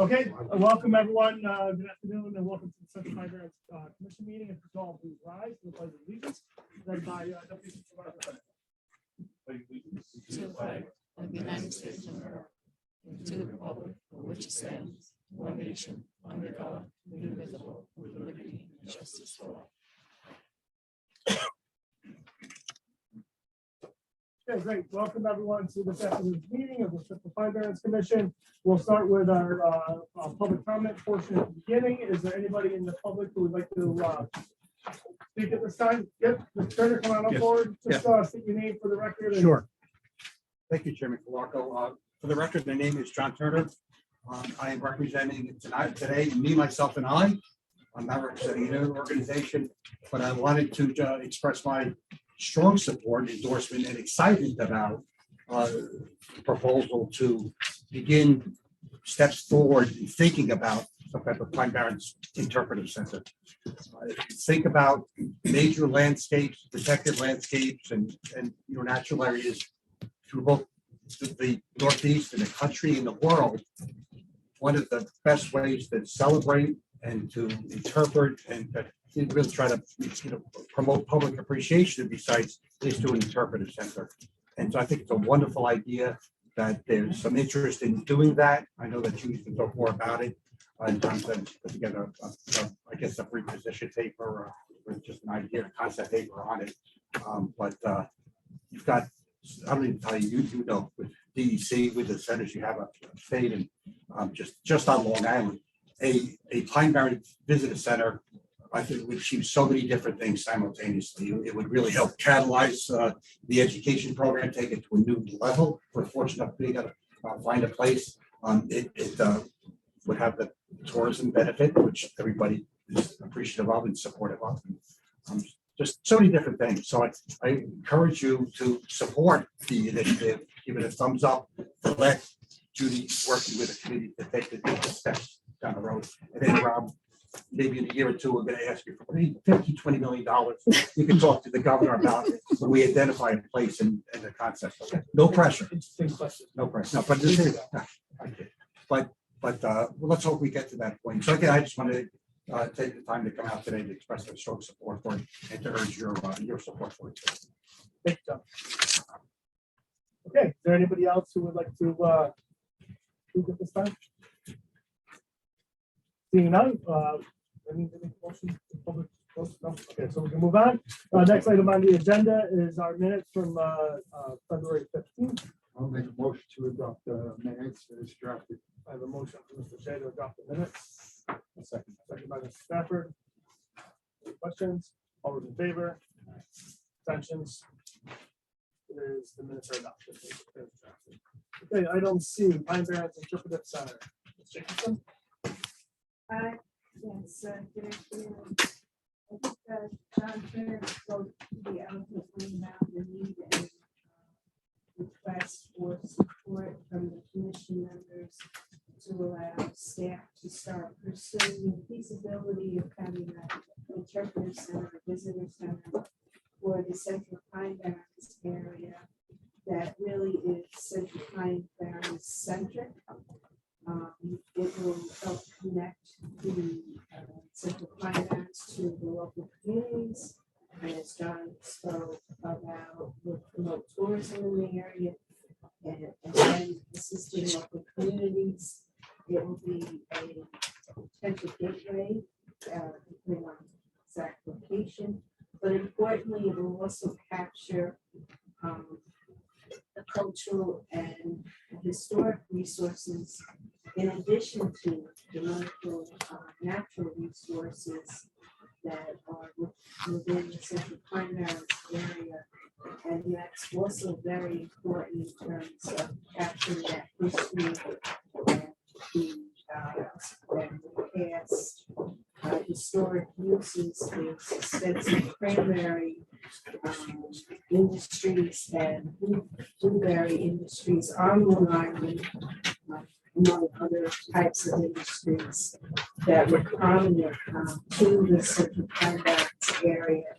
Okay, welcome everyone. Good afternoon and welcome to the Central Barrens Commission meeting. If you all please rise for the pledge of allegiance, led by Deputy Supervisor. To the flag of the United States of America, and to the republic for which it stands, one nation, under God, indivisible, with liberty and justice for all. Okay, great. Welcome everyone to this afternoon's meeting of the Central Barrens Commission. We'll start with our public comment portion at the beginning. Is there anybody in the public who would like to speak at this time? Yep, Mr. Turner, come on up forward. Just state your name for the record. Sure. Thank you, Chairman Calarco. For the record, my name is John Turner. I am representing today, me, myself, and I. I'm not representing another organization, but I wanted to express my strong support, endorsement, and excitement about the proposal to begin steps forward in thinking about some type of Pine Barrens Interpretive Center. Think about major landscapes, protected landscapes, and natural areas through both the Northeast and the country and the world. One of the best ways to celebrate and to interpret and to really try to promote public appreciation besides is to an interpretive center. And so I think it's a wonderful idea that there's some interest in doing that. I know that you can talk more about it. And Tom said put together, I guess, a pre-position paper or just an idea, a concept paper on it. But you've got, I don't even tell you, you know, with DEC, with the centers, you have a state and just on Long Island, a Pine Barrens Visitor Center, I think would achieve so many different things simultaneously. It would really help catalyze the education program, take it to a new level. We're fortunate to find a place. It would have the tourism benefit, which everybody is appreciative of and supportive of. Just so many different things. So I encourage you to support the initiative, give it a thumbs up, to let Judy working with the committee to take the steps down the road. And then Rob, maybe in a year or two, we're going to ask you for $20 million. You can talk to the governor about it when we identify a place and the concept. Okay. No pressure. Interesting question. No pressure. No, but this is, but let's hope we get to that point. So again, I just wanted to take the time to come out today to express their strong support for it and to urge your support for it. Thank you, John. Okay, is there anybody else who would like to speak at this time? Seeing none, any motion to public? No? Okay, so we can move on. Next item on the agenda is our minutes from February 15th. I'll make a motion to adopt the minutes as drafted. I have a motion from Mr. Shea to adopt the minutes. A second by Mr. Stafford. Any questions? All those in favor? Abstentions? It is the minutes are adopted. Okay, item C, Pine Barrens Interpretive Center. Ms. Jacobson? Yes, good afternoon. I think John Turner spoke pretty eloquently about the need and request for support from the commission members to allow staff to start pursuing the feasibility of having an interpretive center, visitor center for the Central Pine Barrens area that really is Central Pine Barrens centric. It will help connect the Central Pine Barrens to the local communities. And as John spoke about, will promote tourism in the area and assisting local communities. It will be a potential gateway, depending on exact location. But importantly, it will also capture the cultural and historic resources in addition to the local natural resources that are within the Central Pine Barrens area. And that's also very important in terms of capturing that history and the past historic uses. There's extensive cranberry industries and blueberry industries on Long Island, among other types of industries that were prominent to the Central Pine Barrens area.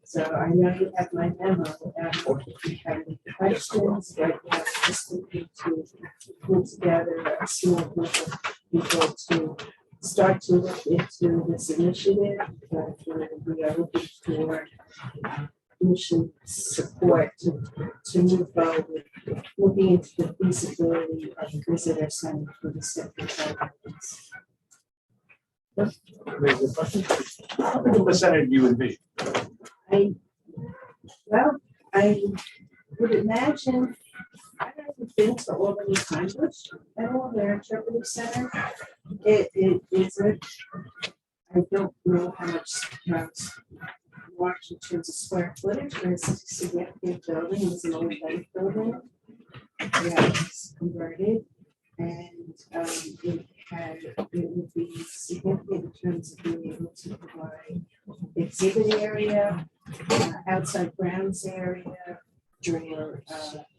So I know you have my memo. If you have any questions, right now, just looking to put together a small group of people to start to look into this initiative. But we are looking for commission support to move forward with looking into the feasibility of the visitor center for the second properties. Any other questions? What percentage do you envision? I would imagine, I haven't been to Albany Congress at all, their interpretive center. It is I don't know how much watch in terms of square footage, but it's a significant building, it's an old bank building. Yeah, it's converted, and it would be significant in terms of being able to provide exhibit area, outside grounds area, during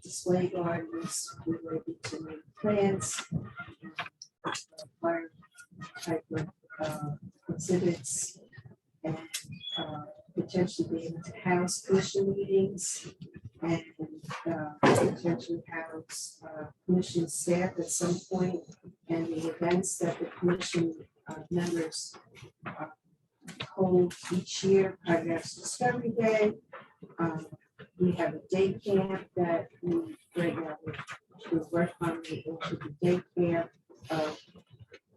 display gardens related to new plants, fire type of exhibits, and potentially be able to house commission meetings and potentially house commission staff at some point, and the events that the commission members hold each year, Progress Discovery Day. We have a day camp that we right now we work on into the day camp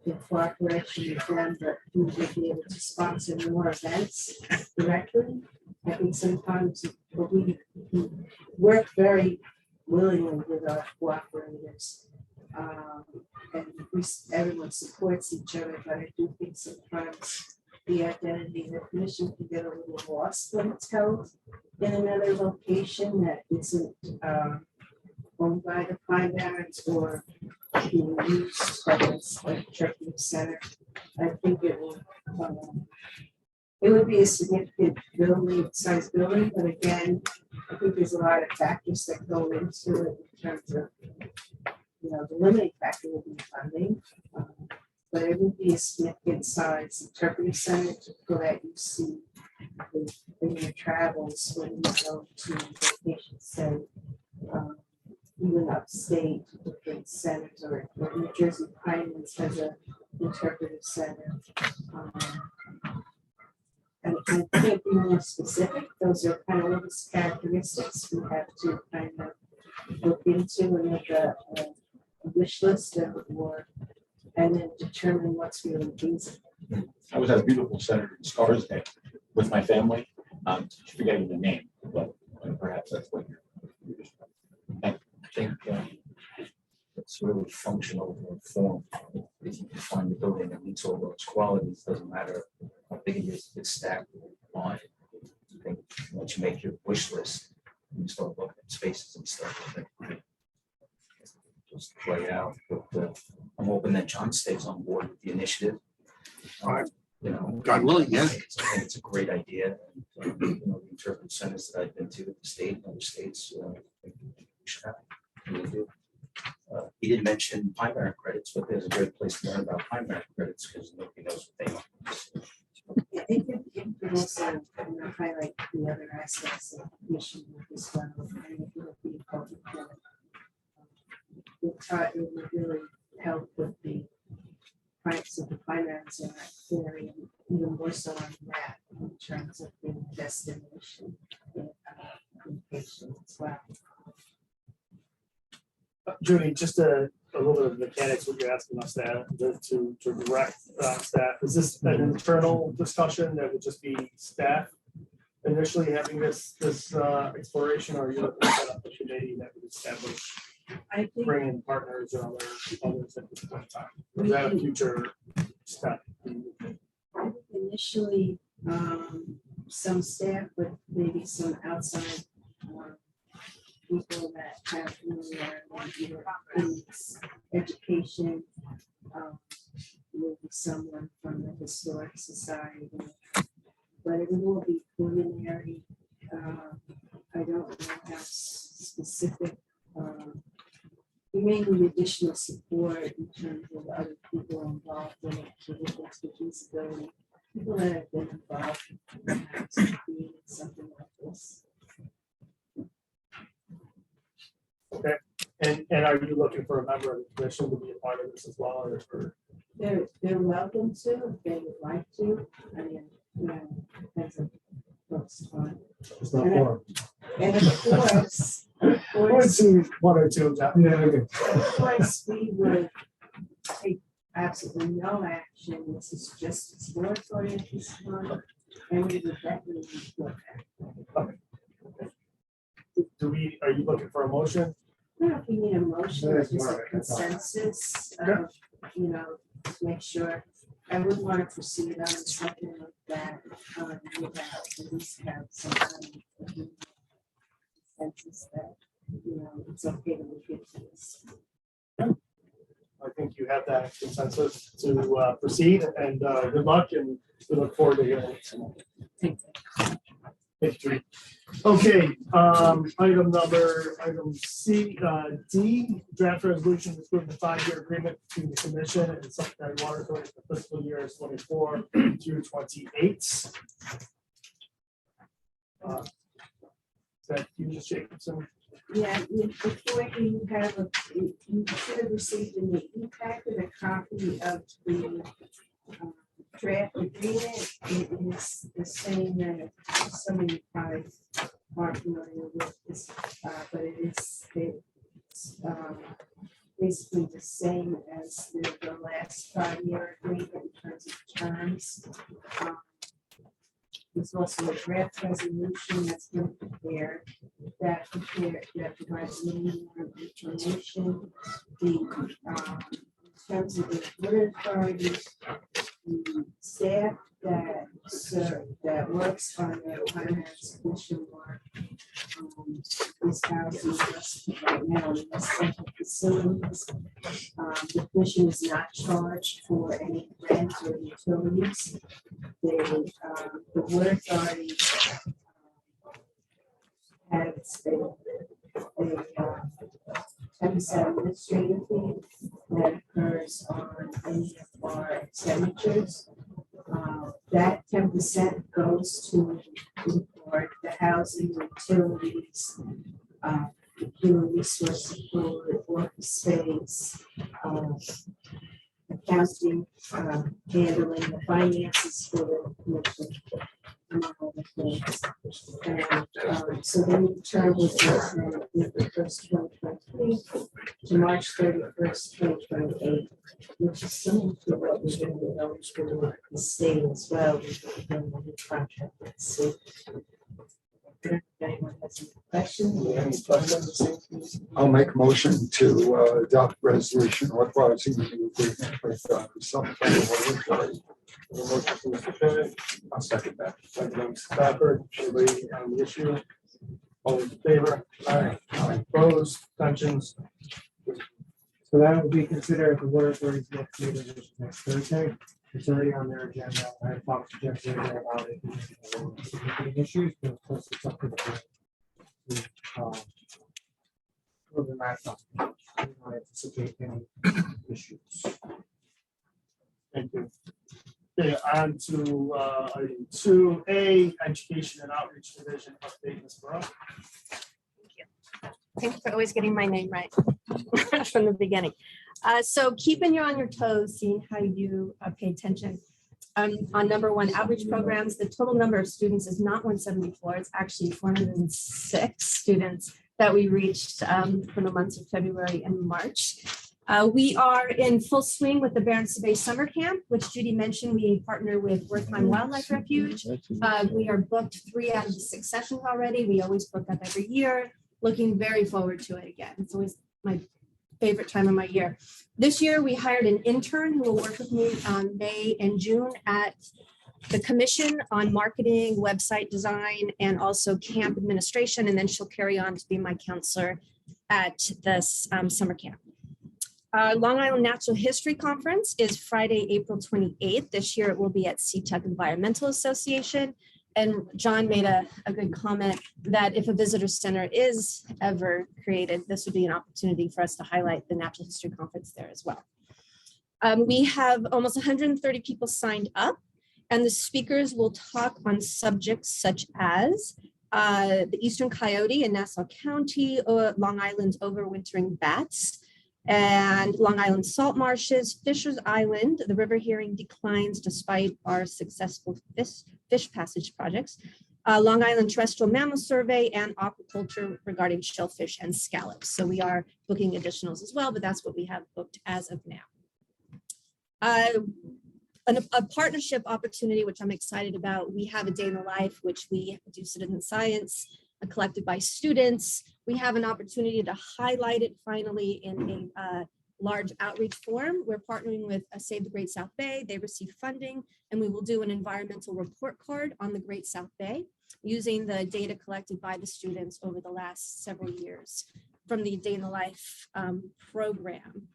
in cooperation with them, but we will be able to sponsor more events directly. I think sometimes we work very willingly with our cooperators. And everyone supports each other, but I do think sometimes the identity of the commission can get a little lost when it's held in another location that isn't owned by the Barrens or being used by this like Turkey Center. I think it would be a significant building, size building, but again, I think there's a lot of factors that go into it in terms of, the limiting factor will be funding. But it would be a significant size interpretive center to let you see in your travels when you go to vacation, say, even upstate, different centers, or New Jersey Pinelands has an interpretive center. And I can't be more specific. Those are kind of those characteristics we have to kind of look into and make a wish list and then determine what's really feasible. I was at a beautiful center in Scarsdale with my family. Forgetting the name, but perhaps that's what you're. I think it's really functional in form. If you can find a building that meets all those qualities, doesn't matter how big it is, it's stacked on it. I think once you make your wish list, you start looking at spaces and stuff. I think just play out. But I'm hoping that John stays on board with the initiative. God willing, yeah. I think it's a great idea. And, the interpretive centers that I've been to, the state and other states, I think we should have. Really do. He didn't mention Pine Barren credits, but there's a great place to learn about Pine Barren credits because nobody knows what they are. Yeah, it could also highlight the other aspects of the mission as well. And it would be public. It would really help with the price of the finance in that area, even more so on that in terms of the destination location as well. Judy, just a little bit of mechanics, what you're asking us to direct staff. Is this an internal discussion that would just be staff initially having this exploration, or are you looking to set up a committee that would establish, I think bring in partners or others at this point in time? Or is that a future step? initially some staff, but maybe some outside people that have familiarity in education, maybe someone from the Historic Society, but it will be preliminary. I don't know how specific. We may need additional support in terms of other people involved in it to look into the feasibility. People that have been involved in something like this. Okay, and are you looking for a member of the commission to be a part of this as well, or They're welcome to, if they would like to. I mean, you know, depends on what's fun. It's not forum. And of course, I would see one or two of that. Yeah, okay. of course, we would take absolutely no action. This is just exploratory at this time. And we would definitely look at. Are you looking for a motion? I don't know if we need a motion, or That's just a right, that's all. consensus, Yeah. you know, to make sure. I would want to proceed on something like that, without at least have some kind of consensus that, you know, it's okay to look into this. I think you have that consensus to proceed, and good luck, and we look forward to hearing it. Thank you. History. Okay, item D, draft resolution to approve the 5-year agreement between the commission and Secretary Water Authority for fiscal years 24 through 28. Is that you, Ms. Jacobson? Yeah, before you have you should have received in the e-packet a copy of the draft agreement. It is the same as so many probably aren't familiar with this, but it's basically the same as the last 5-year agreement in terms of terms. There's also a draft resolution that's been prepared that provides a little more information. In terms of the water authority, the staff that works on the finance commission work is housing us right now in the central facilities. The commission is not charged for any rent or utilities. The water authority has a 10% administrative fee that occurs on any of our expenditures. That 10% goes to support the housing, utilities, human resource support, office space, accounting, handling the finances for the commission, and all the things. And so then the term was from April 1st, 2023 to March 31st, 2028, which is similar to what we're doing with those for the state as well. We're doing the contract. So, if anyone has any questions? Any questions? I'll make a motion to adopt resolution authorizing the agreement with some kind of water authority. Motion from Mr. Bennett, I'll second that. second by Mr. Stafford. Anybody on the issue? All in favor? Aye. Opposed? Abstentions? So that will be considered at the water authority's next meeting, which is next Thursday. It's already on their agenda. I have talked to Jeff Zager about it. Significant issues, but of course it's up to the board to, move the matter up. I don't anticipate any issues. Thank you. Okay, on to item 2A, Education and Outreach Division update, Ms. Burrow. Thank you for always getting my name right from the beginning. So keeping you on your toes, seeing how you pay attention. On number 1, outreach programs, the total number of students is not 174. It's actually 406 students that we reached for the months of February and March. We are in full swing with the Barrens Summer Camp, which Judy mentioned. We partner with Wertheim Wildlife Refuge. We are booked 3 out of the 6 sessions already. We always book up every year. Looking very forward to it again. It's always my favorite time of my year. This year, we hired an intern who will work with me on May and June at the commission on marketing, website design, and also camp administration. And then she'll carry on to be my counselor at this summer camp. Long Island Natural History Conference is Friday, April 28th. This year, it will be at CTEC Environmental Association. And John made a good comment that if a visitor center is ever created, this would be an opportunity for us to highlight the Natural History Conference there as well. We have almost 130 people signed up, and the speakers will talk on subjects such as the eastern coyote in Nassau County, Long Island's overwintering bats, And Long Island salt marshes, Fisher's Island, the river hearing declines despite our successful fish passage projects. Long Island terrestrial mammal survey and aquaculture regarding shellfish and scallops. So we are booking additionals as well, but that's what we have booked as of now. A partnership opportunity, which I'm excited about. We have a day in the life, which we do citizen science, collected by students. We have an opportunity to highlight it finally in a large outreach forum. We're partnering with Save the Great South Bay. They receive funding, and we will do an environmental report card on the Great South Bay using the data collected by the students over the last several years from the Day in the Life program.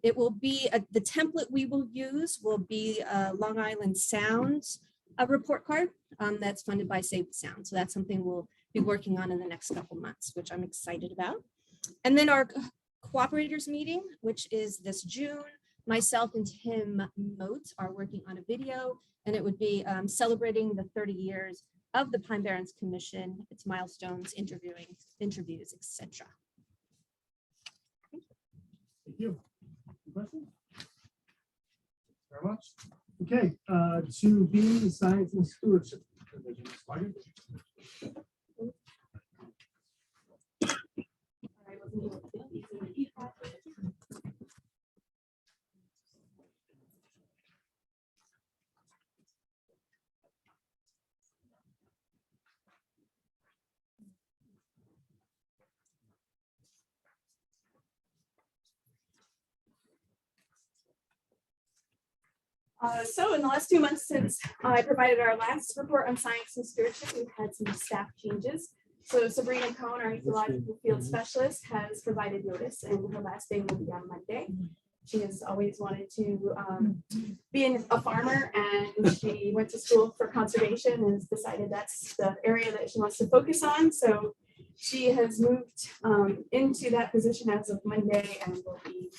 It will be, the template we will use will be Long Island Sounds report card that's funded by Save the Sound. So that's something we'll be working on in the next couple months, which I'm excited about. And then our cooperators meeting, which is this June, myself and Tim Moat are working on a video, and it would be celebrating the 30 years of the Pine Barrens Commission, its milestones, interviews, etc. Thank you. Any questions? Very much. Okay, 2B, Science and Stewardship Division. Ms. Martin? So in the last 2 months since I provided our last report on science and stewardship, we've had some staff changes. So Sabrina Cohn, our ecological field specialist, has provided notice, and her last day will be on Monday. She has always wanted to be a farmer, and she went to school for conservation and has decided that's the area that she wants to focus on. So she has moved into that position as of Monday and will be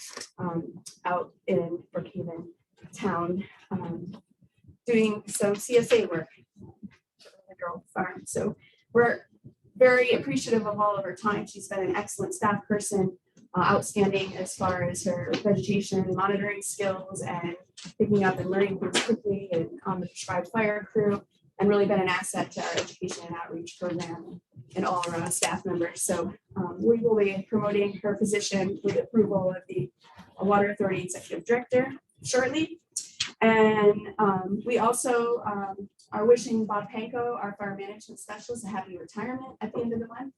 out in Brookhaven town doing some CSA work for the girl farm. So we're very appreciative of all of her time. She's been an excellent staff person, outstanding as far as her vegetation monitoring skills and picking up and learning things quickly, and on the prescribed fire crew, and really been an asset to our education and outreach program and all our staff members. So we will be promoting her position with approval of the Water Authority Executive Director shortly. And we also are wishing Bob Panko, our fire management specialist, a happy retirement at the end of the month.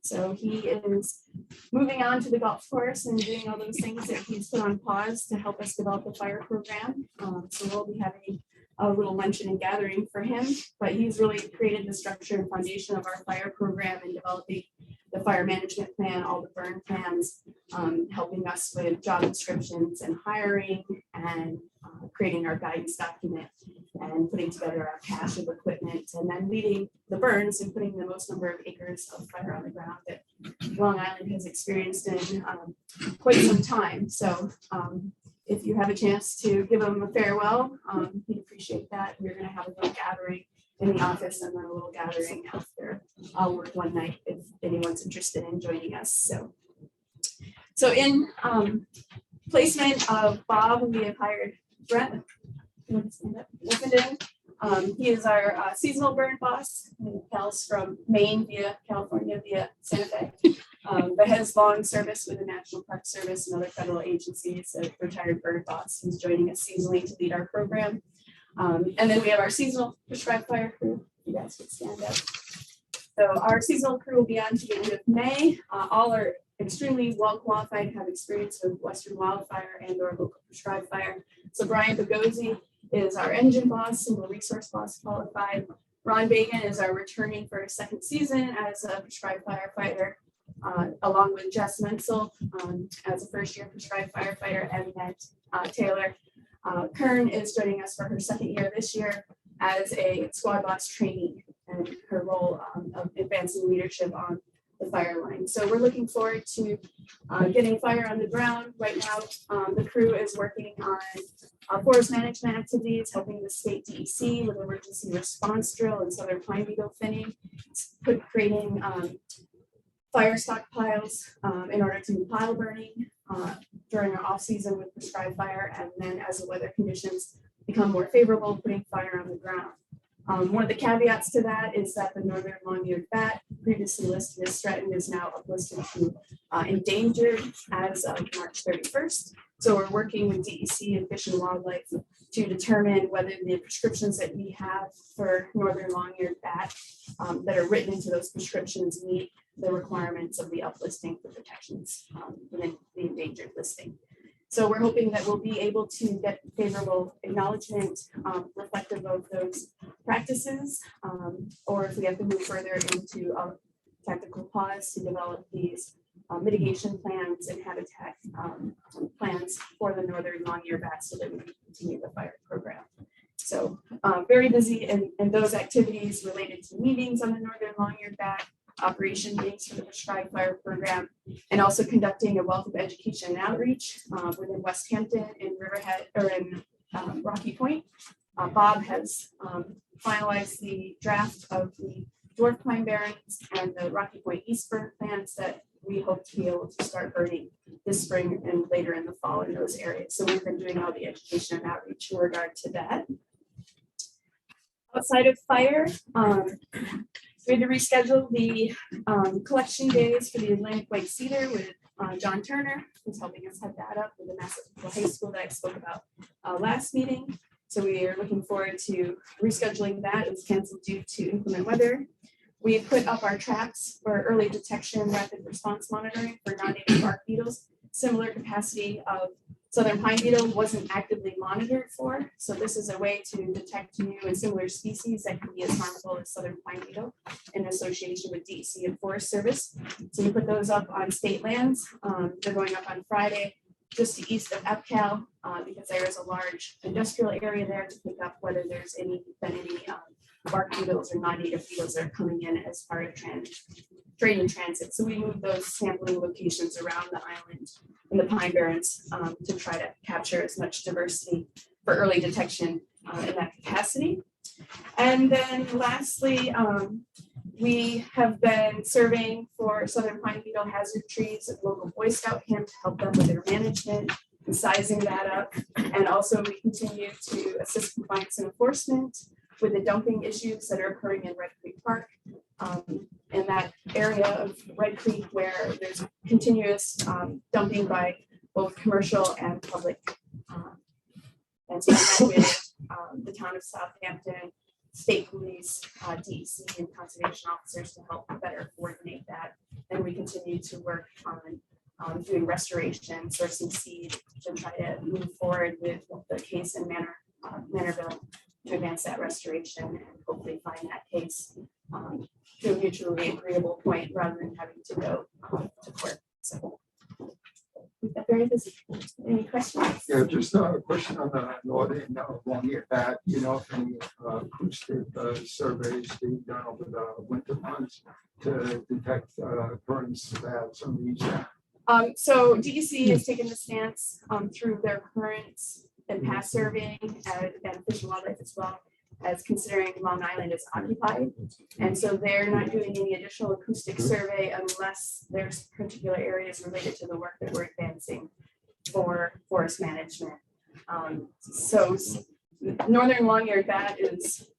So he is moving on to the golf course and doing all those things that he's put on pause to help us develop the fire program. So we'll be having a little luncheon and gathering for him, but he's really created the structure and foundation of our fire program and developing the fire management plan, all the burn plans, helping us with job descriptions and hiring, and creating our guidance document and putting together our cache of equipment, and then leading the burns and putting the most number of acres of fire on the ground that Long Island has experienced in quite some time. So if you have a chance to give him a farewell, he'd appreciate that. We're going to have a little gathering in the office and then a little gathering after our work one night if anyone's interested in joining us. So in placement of Bob, we have hired Brent. He is our seasonal burn boss. He hails from Maine via California via Santa Fe, but has long service with the National Park Service and other federal agencies. A retired bird boss who's joining us seasonally to lead our program. And then we have our seasonal prescribed fire crew. You guys would stand up. So our seasonal crew will be on to the end of May. All are extremely well qualified, have experience with Western wildfire and or local prescribed fire. So Brian Bogozzi is our engine boss, single resource boss qualified. Ron Bagan is our returning for a second season as a prescribed firefighter, along with Jess Menzel as a first year prescribed firefighter, and then Taylor Kern is joining us for her second year this year as a squad boss trainee, and her role of advancing leadership on the fire line. So we're looking forward to getting fire on the ground. Right now, the crew is working on forest management activities, helping the state DEC with emergency response drill and southern pine beetle thinning, creating fire stockpiles in order to do pile burning, during our off season with prescribed fire, and then as the weather conditions become more favorable, putting fire on the ground. One of the caveats to that is that the northern long-eared bat, previously listed as threatened, is now uplisted to endangered as of March 31st. So we're working with DEC and Fish and Wildlife to determine whether the prescriptions that we have for northern long-eared bat that are written into those prescriptions meet the requirements of the uplisting for protections within the endangered listing. So we're hoping that we'll be able to get favorable acknowledgement reflective of those practices, or if we have to move further into a tactical pause to develop these mitigation plans and habitat plans for the northern long-eared bat so that we can continue the fire program. So very busy in those activities related to meetings on the northern long-eared bat, operation meetings for the prescribed fire program, and also conducting a wealth of education and outreach within West Hampton and Riverhead, or in Rocky Point. Bob has finalized the draft of the dwarf pine barrens and the Rocky Point East burn plans that we hope to be able to start burning this spring and later in the fall in those areas. So we've been doing all the education and outreach in regard to that. Outside of fire, we had to reschedule the collection days for the Atlantic White Cedar with John Turner, who's helping us head that up with the Massapequa High School that I spoke about last meeting. So we are looking forward to rescheduling that. It was canceled due to inclement weather. We put up our traps for early detection, rapid response monitoring for non-native bark beetles. Similar capacity of southern pine beetle wasn't actively monitored for. So this is a way to detect new and similar species that can be as harmful as southern pine beetle in association with DEC and Forest Service. So we put those up on state lands. They're going up on Friday, just to east of EPCAL, because there is a large industrial area there to pick up whether there's any bark beetles or non-native beetles that are coming in as part of trade and transit. So we moved those sampling locations around the island in the Pine Barrens to try to capture as much diversity for early detection in that capacity. And then lastly, we have been surveying for southern pine beetle hazard trees at local Boy Scout camp to help them with their management and sizing that up. And also we continue to assist compliance and enforcement with the dumping issues that are occurring in Red Creek Park. In that area of Red Creek where there's continuous dumping by both commercial and public. And so we met with the town of Southampton, state police, DEC, and conservation officers to help better coordinate that. And we continue to work on doing restoration, sourcing seed to try to move forward with the case in Manorville to advance that restoration and hopefully find that case to a mutually agreeable point rather than having to go to court. So we've got very busy. Any questions? Yeah, just a question on the northern long-eared bat. You know, if any acoustic surveys being done over the winter months to detect burns that some of these. So DEC has taken the stance through their current and past surveying and Fish and Wildlife as well as considering Long Island is occupied. And so they're not doing any additional acoustic survey unless there's particular areas related to the work that we're advancing for forest management. So northern long-eared bat is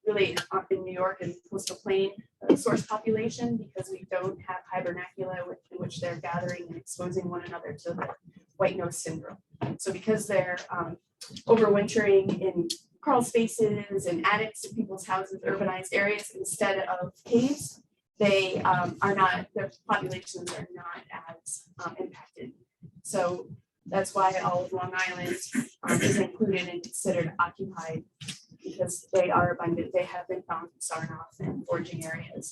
really up in New York and coastal plain source population because we don't have hibernacula in which they're gathering and exposing one another to the white nose syndrome. So because they're overwintering in crawl spaces and attics in people's houses, urbanized areas instead of caves, they are not, their populations are not as impacted. So that's why all of Long Island is included and considered occupied because they are abundant. They have been found in Sarnoff and foraging areas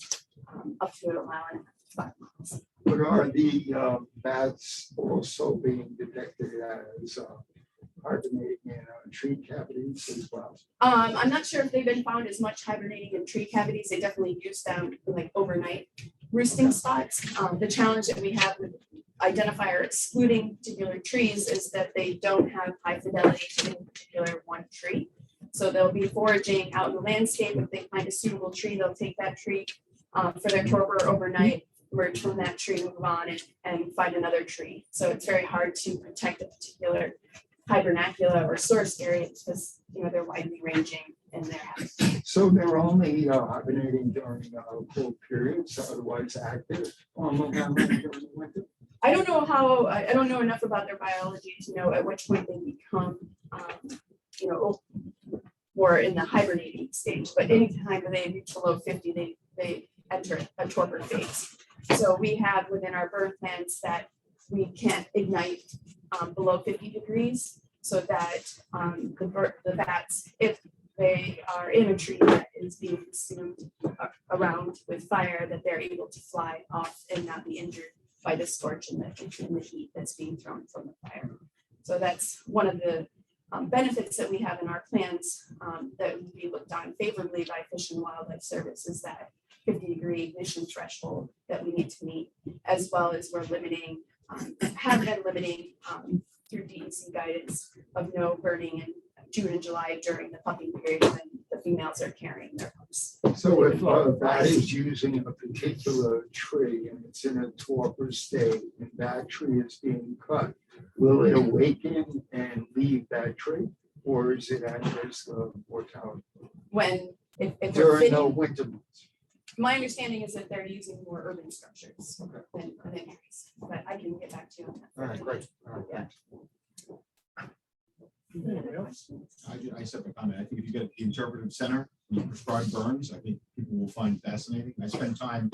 up to a mile and 5 miles. But are the bats also being detected as hibernating in tree cavities as well? I'm not sure if they've been found as much hibernating in tree cavities. They definitely use them for like overnight roosting spots. The challenge that we have with identify or excluding particular trees is that they don't have high fidelity to any particular one tree. So they'll be foraging out in the landscape. If they find a suitable tree, they'll take that tree for their torpor overnight, emerge from that tree, move on and find another tree. So it's very hard to protect a particular hibernacula or source area because, they're widely ranging in their habitat. So they're only hibernating during cold periods, otherwise active on Long Island during the winter? I don't know enough about their biology to know at which point they become, or in the hibernating stage, but anytime they reach below 50, they enter a torpor phase. So we have within our burn plans that we can't ignite below 50 degrees so that the bats, if they are in a tree that is being consumed around with fire, that they're able to fly off and not be injured by the scorch and the heat that's being thrown from the fire. So that's one of the benefits that we have in our plans that would be looked on favorably by Fish and Wildlife Service is that 50-degree ignition threshold that we need to meet, as well as we're limiting, have been limiting through DEC guidance of no burning in June and July during the pupping period when the females are carrying their pups. So if that is using a particular tree and it's in a torpor state and that tree is being cut, will it awaken and leave that tree? Or is it at risk of mortality If they're during the fitting, winter months? my understanding is that they're using more urban structures than trees, but I can get back to you on that. All right, great. All right, Yeah. Anybody else? I just have a comment. I think if you get the interpretive center, you prescribe burns, I think people will find fascinating. I spent time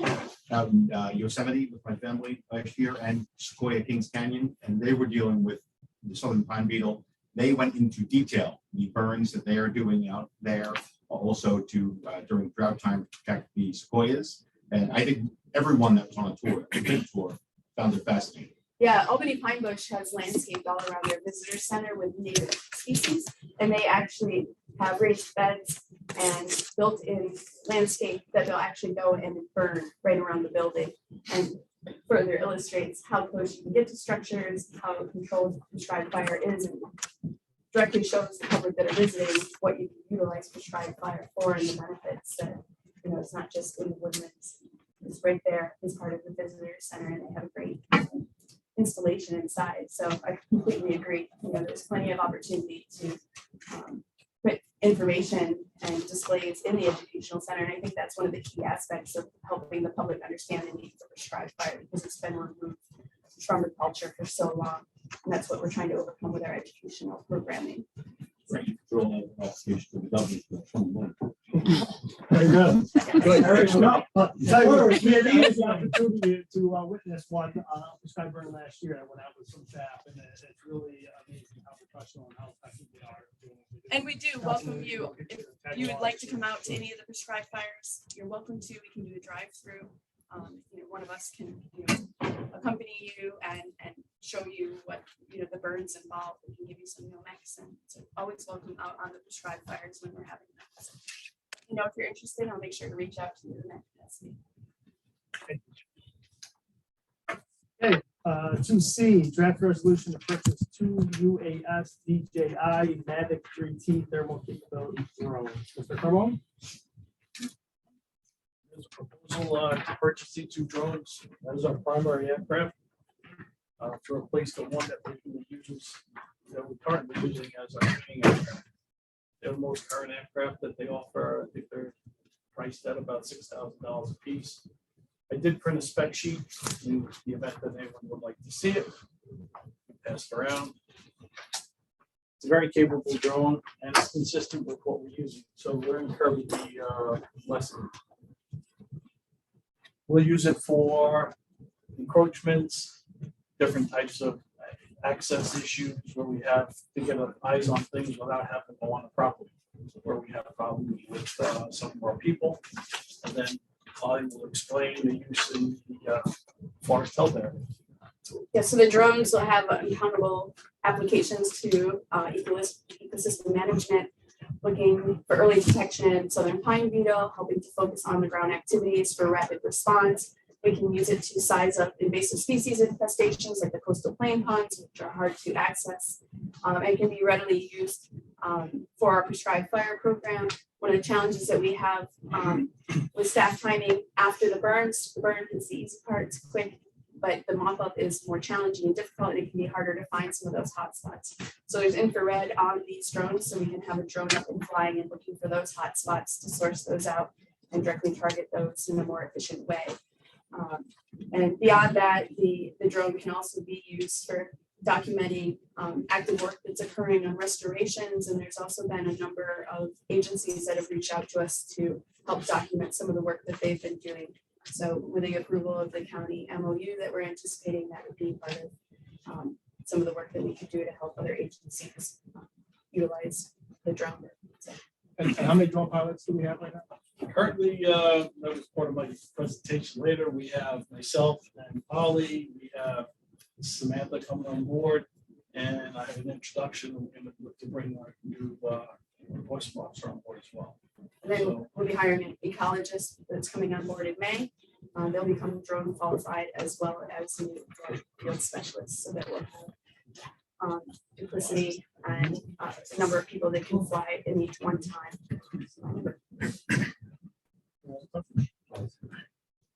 out in Yosemite with my family last year and Sequoia Kings Canyon, and they were dealing with the southern pine beetle. They went into detail, the burns that they are doing out there, also to during drought time to protect the sequoias. And I think everyone that was on a tour, the big tour, found it fascinating. Yeah, Albany Pine Bush has landscaped all around their visitor center with native species, and they actually have raised beds and built-in landscape that they'll actually go and burn right around the building, and further illustrates how close you can get to structures, how controlled prescribed fire is, and directly shows the public that are visiting what you can utilize prescribed fire for and the benefits that, it's not just in the woodlands. It's right there as part of the visitor center, and they have a great installation inside. So I completely agree. There's plenty of opportunity to put information and displays in the educational center. And I think that's one of the key aspects of helping the public understand the need for prescribed fire, because it's been removed from the culture for so long. And that's what we're trying to overcome with our educational programming. Right. Throw an application to the government for 21. Very good. Good. Eric, no, we had the opportunity to witness one prescribed burn last year. I went out with some staff, and it's really amazing how professional and how effective they are. And we do welcome you. If you would like to come out to any of the prescribed fires, you're welcome to. We can do a drive-through. One of us can accompany you and show you what the burns involved. We can give you some mix, and so always welcome out on the prescribed fires when we're having them. So, if you're interested, I'll make sure to reach out to you in that capacity. Okay, 2C, draft resolution to purchase 2 UAS DJI Mavic 3T thermal capability drones. Mr. Carmon? There's a proposal to purchase these 2 drones as our primary aircraft to replace the one that we use that we're currently using as our training aircraft. They're the most current aircraft that they offer. I think they're priced at about $6,000 a piece. I did print a spec sheet in the event that anyone would like to see it. Pass it around. It's a very capable drone, and it's consistent with what we're using. So we're encouraging the lesson. We'll use it for encroachments, different types of access issues where we have to get our eyes on things without having to go on the property, where we have problems with some of our people. And then Claudia will explain the use in the forest health area. Yeah, so the drones will have accountable applications to ecosystem management, looking for early detection in southern pine beetle, helping to focus on the ground activities for rapid response. We can use it to size up invasive species infestations like the coastal plain ponds, which are hard to access, and can be readily used for our prescribed fire program, one of the challenges that we have with staff timing after the burns. The burn is the easy part, it's quick, but the mop up is more challenging and difficult, and it can be harder to find some of those hot spots. So there's infrared on these drones, so we can have a drone up and flying and looking for those hot spots to source those out and directly target those in a more efficient way. And beyond that, the drone can also be used for documenting active work that's occurring on restorations. And there's also been a number of agencies that have reached out to us to help document some of the work that they've been doing. So with the approval of the county MOU that we're anticipating, that would be part of some of the work that we could do to help other agencies utilize the drone. So, And how many drone pilots do we have right now? Currently, that was part of my presentation later. We have myself and Polly, we have Samantha coming on board, and I have an introduction. We're going to look to bring our new voice officer on board as well. and then we'll be hiring an ecologist that's coming on board in May. They'll become drone qualified as well as some field specialists, so that we'll have duplicity and a number of people that can fly in each one time.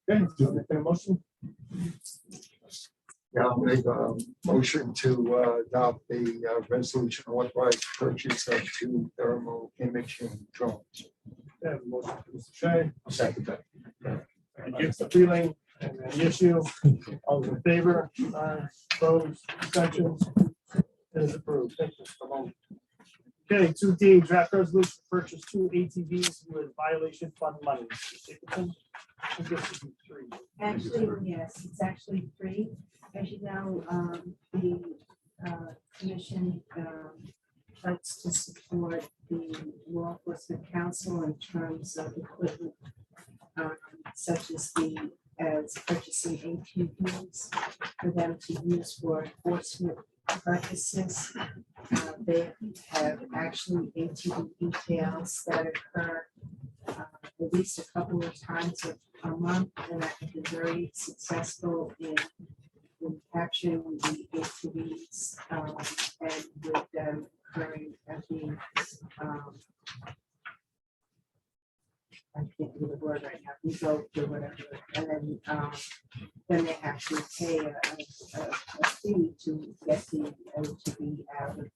Okay, do you make a motion? Yeah, I'll make a motion to adopt the resolution authorized purchase of 2 thermal imaging drones. Yeah, motion for Mr. Shea, I'll second that. against the feeling and the issue. All those in favor, opposed, abstentions, it is approved. Thank you, Mr. Malone. Okay, 2D, draft resolution to purchase 2 ATVs with violation fund money. I think this should be 3. Actually, yes, it's actually 3. As you know, the commission helps to support the law enforcement council in terms of equipment such as purchasing ATVs for them to use for enforcement purposes. They have actually ATV details that occur at least a couple of times a month, and I think they're very successful in capturing the ATVs and with them occurring at the I can't do the word right now, revoked or whatever, and then they actually pay a fee to get the ATV out of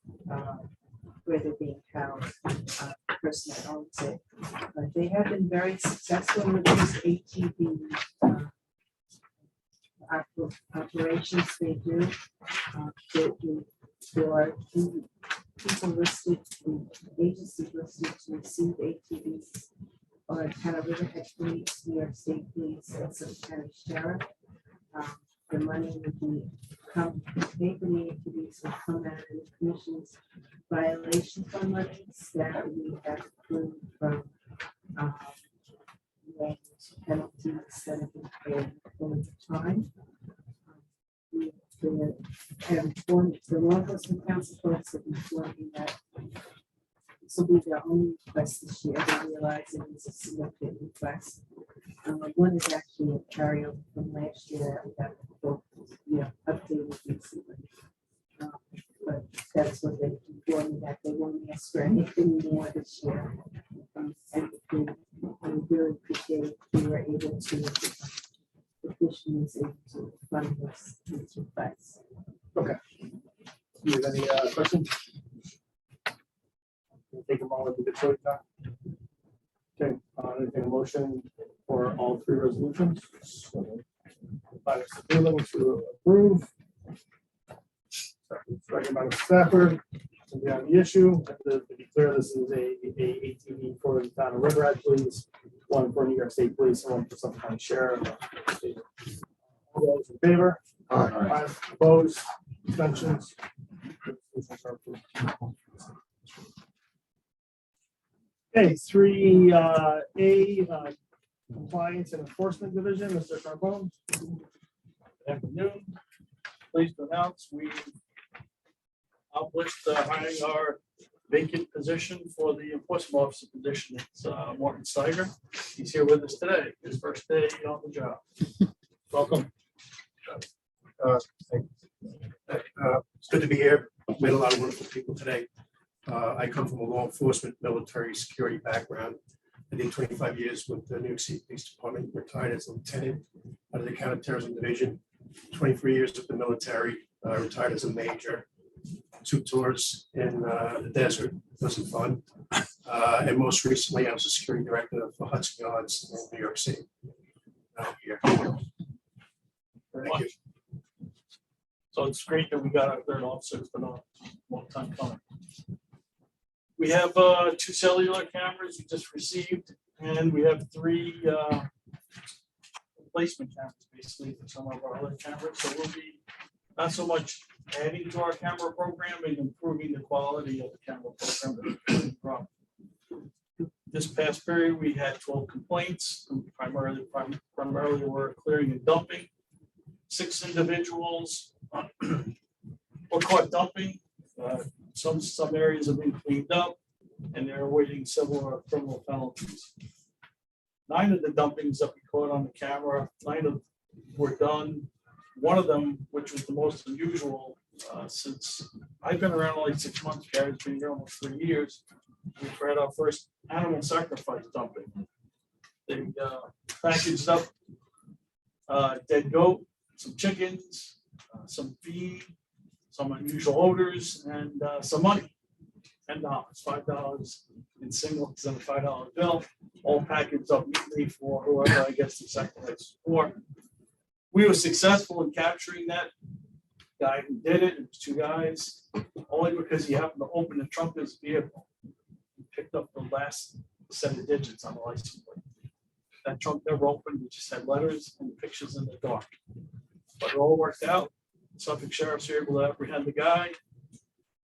where they're being held, the person that owns it. But they have been very successful with these ATV operations they do. There are 2 people listed, the agency listed to receive ATVs, or kind of Riverhead Police, New York State Police, and some kind of sheriff. The money would be pay for the ATVs will come out of the commission's violation fund monies that we have approved from penalties that have been paid over time. The law enforcement council folks have informed me that this will be their only request this year. They realize it is a significant request. One is actually a carryover from last year that we got updated recently. But that's what they informed me, that they won't ask for anything more this year. And we really appreciate it. We were able to officially to fund this request. Okay. Do you have any questions? Take them all with the choice. Okay, anything motion for all 3 resolutions? By Mr. Freeland to approve. Second by Mr. Stafford. To be on the issue, to be clear, this is a ATV for the town of Riverhead Police, 1 for New York State Police, and 1 for Suffolk County Sheriff. All those in favor? Aye. Opposed? Abstentions? Okay, 3A, Compliance and Enforcement Division, Mr. Carbone. Good afternoon. Pleased to announce we accomplished hiring our vacant position for the enforcement officer position. It's Martin Steiger. He's here with us today, his first day on the job. Welcome. It's good to be here. Met a lot of wonderful people today. I come from a law enforcement, military security background. I did 25 years with the New York City Police Department, retired as a lieutenant out of the counterterrorism division, 23 years with the military, retired as a major, 2 tours in the desert, wasn't fun. And most recently, I was a security director for Hudson Yards in New York City. Out here. Very Thank you. much. So it's great that we got our third officer. It's been a long time coming. We have 2 cellular cameras we just received, and we have 3 replacement cameras, basically, for some of our other cameras. So we'll be not so much adding to our camera program and improving the quality of the camera program that we're getting from. This past period, we had 12 complaints, primarily were clearing and dumping. 6 individuals were caught dumping. Some areas have been cleaned up, and they're awaiting several criminal penalties. 9 of the dumpings that we caught on the camera, 9 of were done. One of them, which was the most unusual, since I've been around like 6 months, Gary's been here almost 3 years. We had our first animal sacrifice dumping. They packaged up dead goat, some chickens, some feed, some unusual odors, and some money. $10, $5 in singles and a $5 bill, all packaged up neatly for whoever I guess the sacrifice for. We were successful in capturing that guy who did it. It was 2 guys, only because he happened to open the trunk of his vehicle. He picked up the last set of digits on the license plate. That trunk never opened. It just had letters and pictures in the dark. But it all worked out. Suffolk Sheriff's were able to apprehend the guy.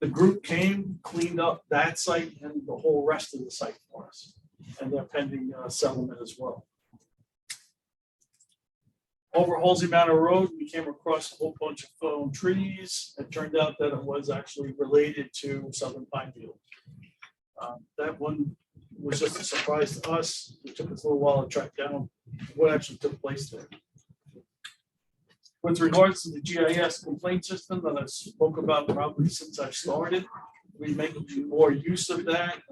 The group came, cleaned up that site and the whole rest of the site for us. And they're pending settlement as well. Over Halsey Manor Road, we came across a whole bunch of fallen trees. It turned out that it was actually related to Southern Pine Beetle. That one was just a surprise to us. It took us a little while to track down what actually took place there. With regards to the GIS complaint system that I spoke about probably since I started, we make more use of that.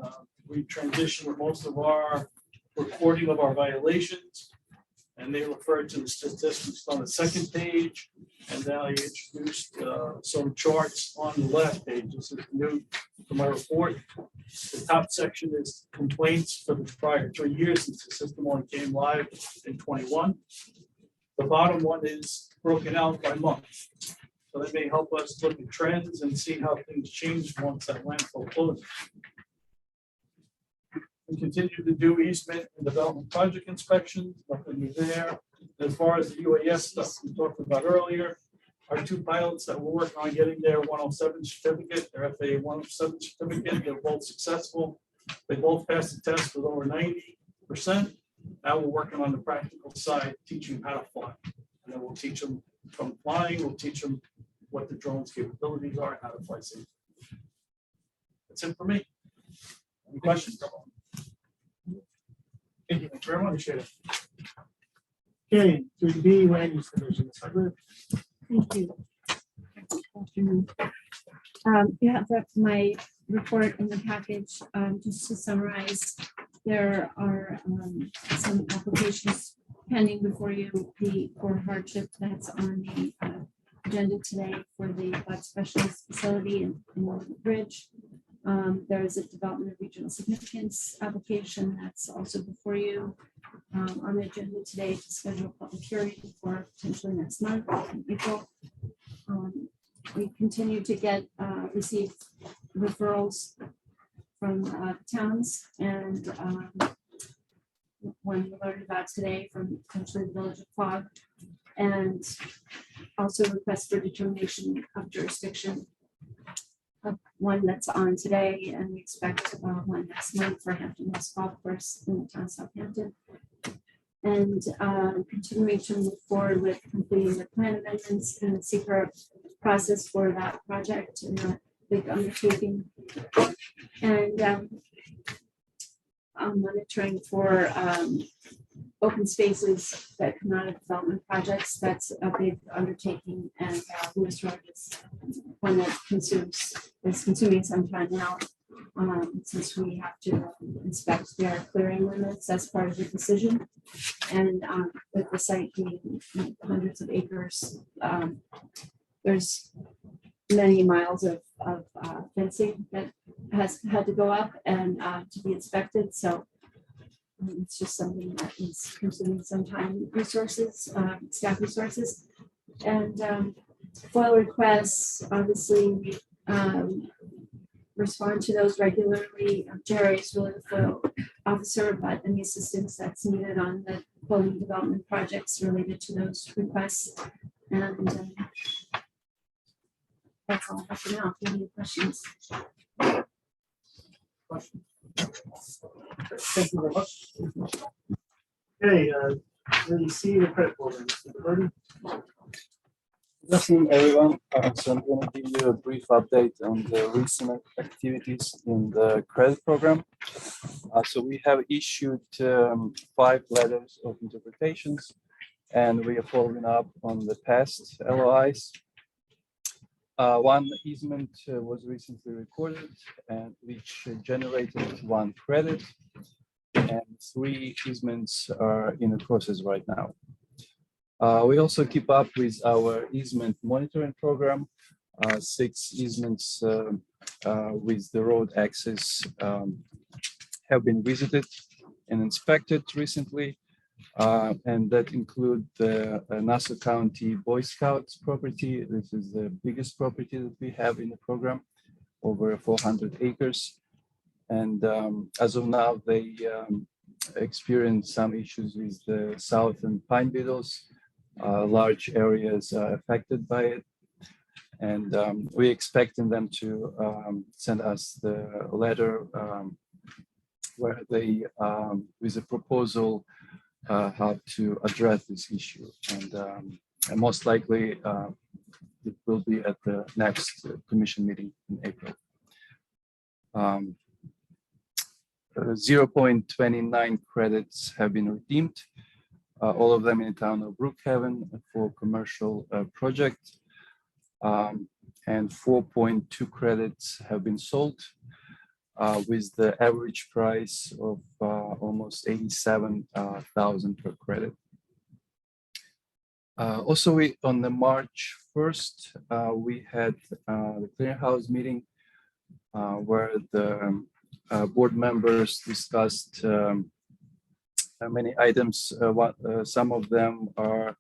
We transitioned most of our recording of our violations, and they referred to the statistics on the second page. And now I introduced some charts on the last page. This is new for my report. The top section is complaints for the prior 3 years since the system only came live in 21. The bottom one is broken out by month. So that may help us look at trends and see how things changed once that landfill closed. We continue to do easement and development project inspections, nothing new there. As far as the UAS stuff we talked about earlier, our 2 pilots that we're working on getting their 107 certificate, their FAA 107 certificate, they're both successful. They both passed the test with over 90%. Now we're working on the practical side, teaching how to fly. And then we'll teach them from flying, we'll teach them what the drone's capabilities are and how to fly safely. That's it for me. Any questions? Thank you very much. Appreciate it. Okay, 3B land use division. Thank you. Afternoon. Yeah, that's my report in the package. Just to summarize, there are some applications pending before you, for hardship that's on the agenda today for the flood specialist facility in Northern Bridge. There is a development of regional significance application that's also before you on the agenda today to schedule a public hearing for potentially next month in April. We continue to get receive referrals from towns, and one we learned about today from potentially the village of Fog, and also request for determination of jurisdiction. One that's on today, and we expect one next month for Hampton Hills Golf Course in the town of Southampton. And continuing to move forward with completing the plan amendments and the secret process for that project and that big undertaking. And I'm monitoring for open spaces that come out of development projects. That's a big undertaking, and Lewis Road is one that is consuming some time now. since we have to inspect their clearing limits as part of the decision. And with the site being hundreds of acres, there's many miles of fencing that has had to go up and to be inspected. So it's just something that is consuming some time, resources, staff resources. And FOIL requests, obviously, we respond to those regularly. Jerry is really the FOIL officer, but any assistance that's needed on the building development projects related to those requests. And that's all I have for now. If you have any questions. Thank you very much. Okay, really see the credit program. Mr. Bird. Good afternoon, everyone. So I'm going to give you a brief update on the recent activities in the credit program. So we have issued 5 letters of interpretations, and we are following up on the past LOIs. One easement was recently recorded, and which generated 1 credit, and 3 easements are in the process right now. We also keep up with our easement monitoring program. 6 easements with the road access have been visited and inspected recently, and that include the Nassau County Boy Scouts property. This is the biggest property that we have in the program, over 400 acres. And as of now, they experience some issues with the southern pine beetles. Large areas are affected by it, and we're expecting them to send us the letter where they, with a proposal how to address this issue, and most likely it will be at the next commission meeting in April. 0.29 credits have been redeemed. All of them in the town of Brookhaven for commercial project, and 4.2 credits have been sold with the average price of almost 87,000 per credit. Also, on the March 1st, we had the clearinghouse meeting where the board members discussed many items. Some of them are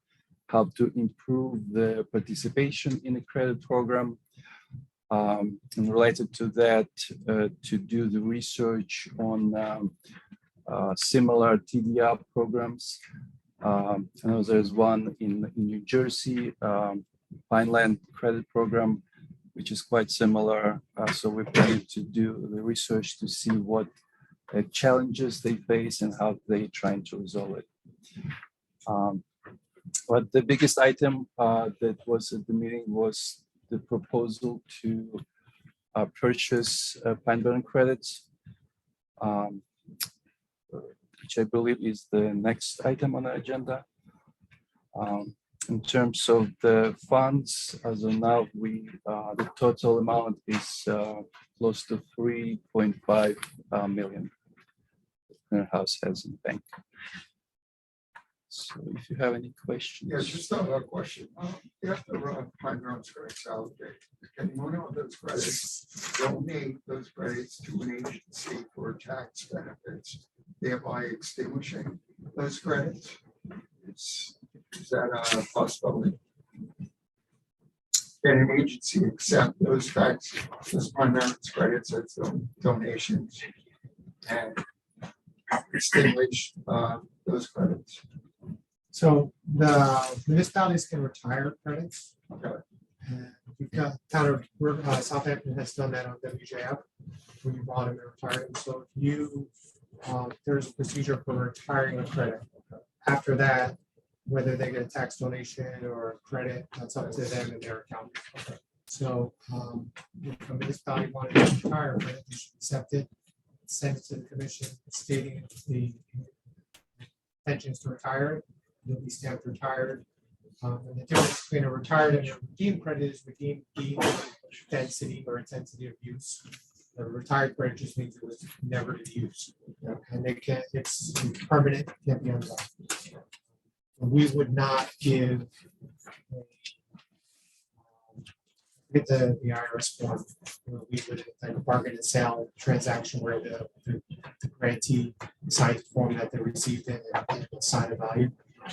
how to improve the participation in the credit program, and related to that, to do the research on similar TDR programs. I know there's one in New Jersey, Pineland Credit Program, which is quite similar. So we're planning to do the research to see what challenges they face and how they trying to resolve it. But the biggest item that was at the meeting was the proposal to purchase Pine Barren credits, which I believe is the next item on the agenda. In terms of the funds, as of now, the total amount is close to 3.5 million. The house has in the bank. So if you have any questions. Yeah, just a question. After Pine Barrens credits allocate, can one of those credits donate those credits to an agency for tax benefits, thereby extinguishing those credits? Is that a possibility? Can an agency accept those those Pine Barrens credits as donations and extinguish those credits? So the municipalities can retire credits. Okay. And we've got town of Southampton has done that on WJF when you bought them and retired them. So if you, there's a procedure for retiring a credit. After that, whether they get a tax donation or a credit, that's up to them and their account. So if a municipality wanted to retire a credit, they should accept it, send it to the commission stating the intentions to retire it. It'll be stamped retired. And the difference between a retired and a redeemed credit is redeemed density or intensity of use. The retired credit just means it was never used. And they can't, it's permanent, can't be undone. We would not give get the IRS form. We would like a bargain and sale transaction where the grantee signs the form that they received it and will sign a value.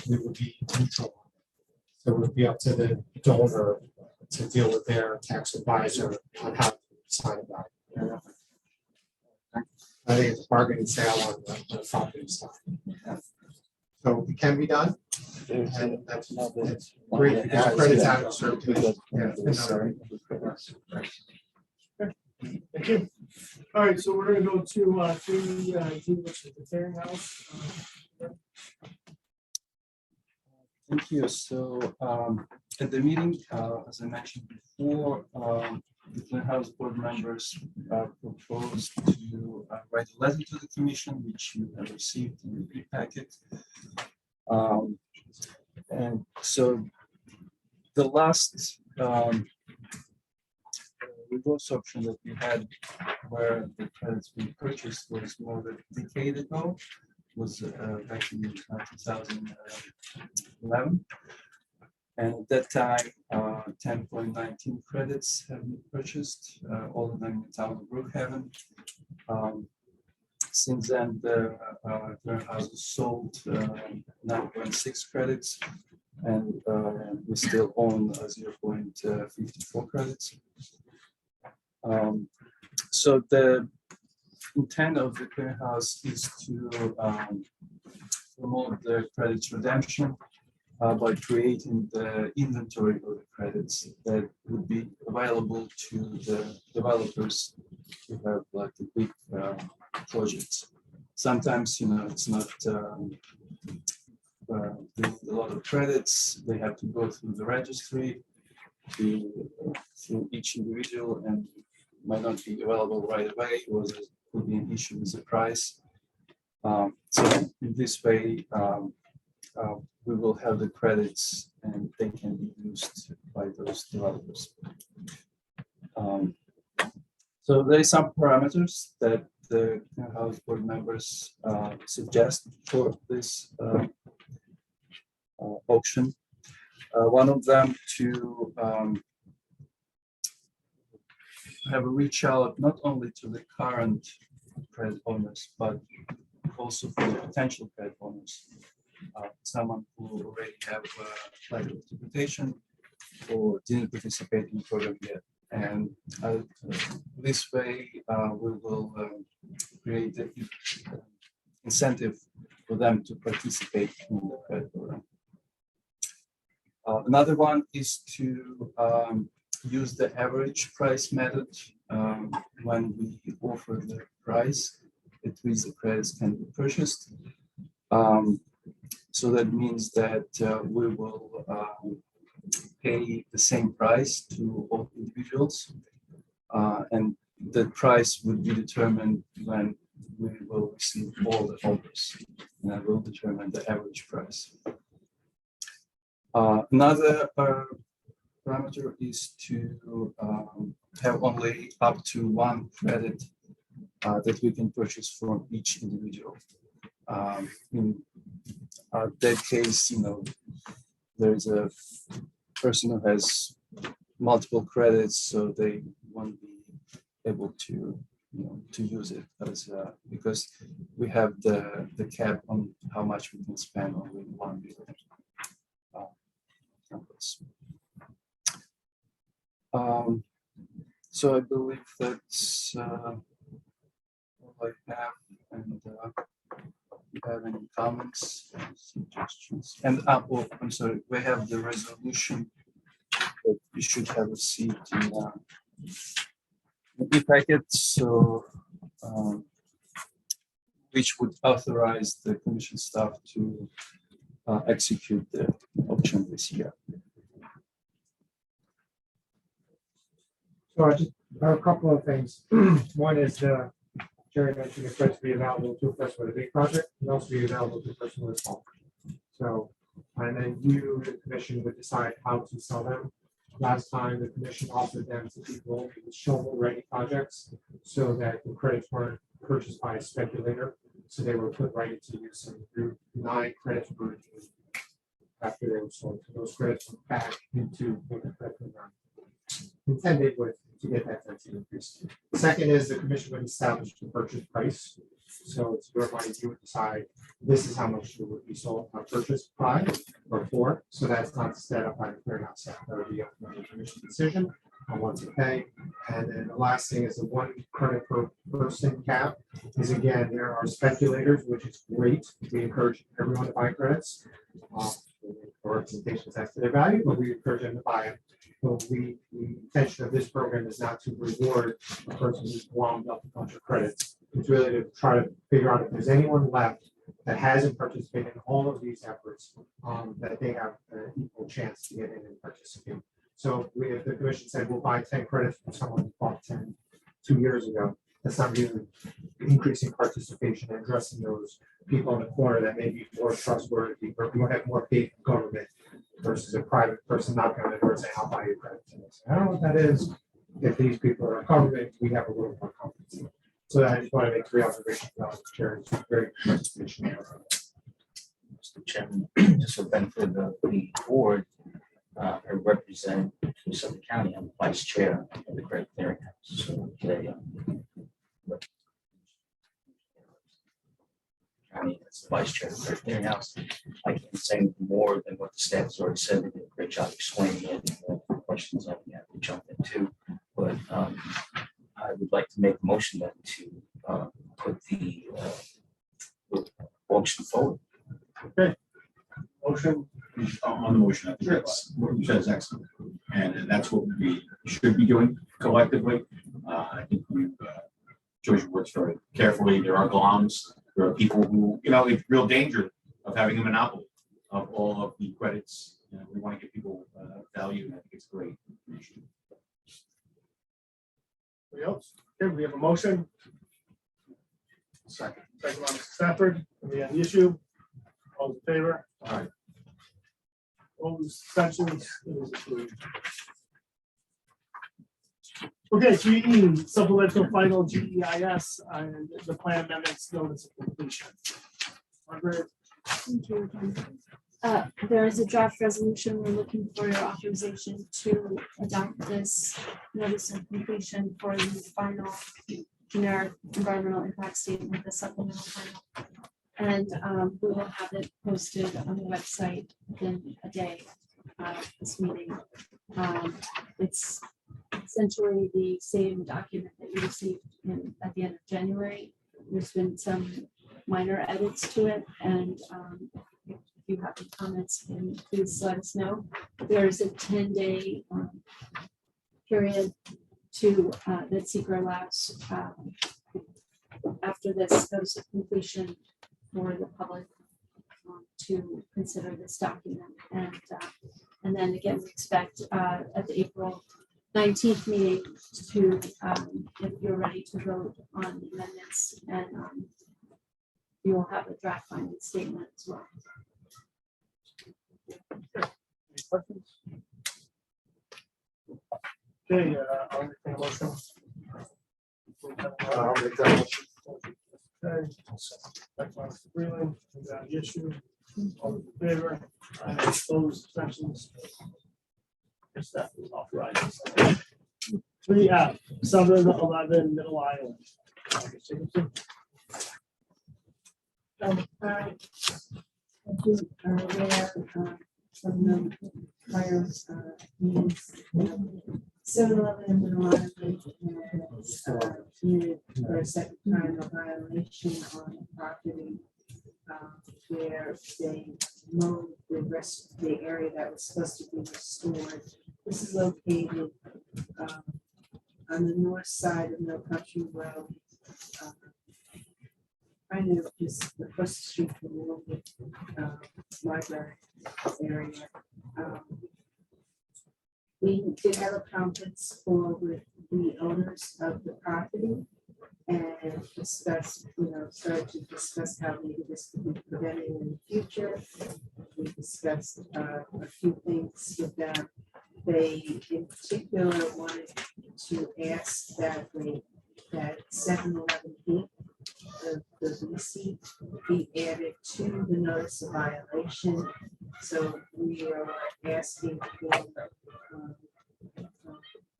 We would be neutral. So it would be up to the donor to deal with their tax advisor on how to sign a value. I think it's a bargain and sale on the property side. So it can be done. And that's great because credit's out of circulation. Thank you. All right, so we're gonna go to 319, which is the clearinghouse. Thank you. So at the meeting, as I mentioned before, the clearinghouse board members proposed to write a letter to the commission, which you have received in the pre-packet. And so the last reverse option that we had where the credits we purchased was more than a decade ago, was back in 2011. And at that time, 10.19 credits have been purchased, all of them in the town of Brookhaven. Since then, the clearinghouse was sold 9.6 credits, and we still own 0.54 credits. So the intent of the clearinghouse is to promote the credits redemption by creating the inventory of the credits that would be available to the developers who have like the big projects. Sometimes, it's not a lot of credits. They have to go through the registry, through each individual, and might not be available right away, or there could be an issue with the price. So in this way, we will have the credits and they can be used by those developers. So there are some parameters that the House board members suggest for this auction. One of them to have a reach out not only to the current credit owners, but also for the potential credit owners. Someone who already have letter of interpretation or didn't participate in the program yet. And this way, we will create an incentive for them to participate in the credit program. Another one is to use the average price method when we offer the price at which the credits can be purchased. So that means that we will pay the same price to all individuals, and the price would be determined when we will receive all the offers, and that will determine the average price. Another parameter is to have only up to one credit that we can purchase from each individual. In that case, there is a person who has multiple credits, so they won't be able to use it as because we have the cap on how much we can spend on one billion. So I believe that's all I have, and if you have any comments, suggestions, and I'm sorry, we have the resolution that you should have received in the packet, so which would authorize the commission staff to execute the auction this year. So I just have a couple of things. One is Jerry mentioned the credits be available to a person with a big project and also be available to a person with a small. So, and then you, the commission, would decide how to sell them. Last time, the commission offered them to be involved in shovel-ready projects so that the credits weren't purchased by a speculator. So they were put right into use and through 9 credits were after they were sold. So those credits went back into what the credit program intended with to get that density increase. Second is the commission would establish the purchase price. So it's your money, you would decide this is how much it would be sold, purchased by or for. So that's not set up by the clearinghouse staff. That would be up to the commission decision on what to pay. And then the last thing is the 1 credit per person cap. Is again, there are speculators, which is great. We encourage everyone to buy credits. Representations as to their value, but we encourage them to buy it. So the intention of this program is not to reward a person who's wound up a bunch of credits. It's really to try to figure out if there's anyone left that hasn't participated in all of these efforts, that they have an equal chance to get in and participate. So if the commission said we'll buy 10 credits from someone who bought 10 2 years ago, that's not really increasing participation and addressing those people in the corner that may be more trustworthy or who have more faith in government versus a private person knocking on the door saying, I'll buy your credit. I don't know what that is. If these people are government, we have a little more confidence. So I just want to make 3 observations about the chair. It's very participation. Mr. Chairman, just for benefit of the board, I represent Suffolk County. I'm vice chair of the credit clearinghouse. So today, County as the vice chair of the credit clearinghouse. I can't say anything more than what the staff has already said. They did a great job explaining it. Questions I have to jump into, but I would like to make a motion then to put the auction forward. Motion, On the motion, I think that's what you said is excellent, and that's what we should be doing collectively. I think we've chose your words very carefully. There are glums. There are people who, it's real danger of having a monopoly of all of the credits. We want to give people value, and I think it's great. anybody else? Okay, we have a motion. Second. Second by Mr. Stafford, any on the issue? All in favor? Aye. All abstentions, it is approved. Okay, 3E, supplemental final GEIS and the plan amendments notice of completion. Margaret, Thank you. There is a draft resolution. We're looking for your authorization to adopt this notice of completion for the final generic environmental impact statement, the supplemental final. And we will have it posted on the website within a day of this meeting. It's essentially the same document that you received at the end of January. There's been some minor edits to it, and if you have any comments, then please let us know. There's a 10-day period to that seeker allows after this notice of completion for the public to consider this document, and then again we expect at the April 19th meeting to if you're ready to vote on the amendments, and you will have a draft finding statement as well. any questions? Okay, I'll make a motion. I'll make that motion. Okay. Second by Mr. Freeland, any on the issue? All in favor? Opposed, abstentions? Your staff is authorized. 3F, Southern 11 Middle Island. From the prior meetings. 7-Eleven Middle Island has committed for a second time a violation on the property where they mowed the rest of the area that was supposed to be restored. This is located on the north side of Mill Country Road. Kind of just the first street from the little bit library area. We did have a conference call with the owners of the property and discussed, started to discuss how maybe this could be prevented in the future. We discussed a few things with them. They in particular wanted to ask that that 7-Eleven feet of the receipt be added to the notice of violation. So we are asking for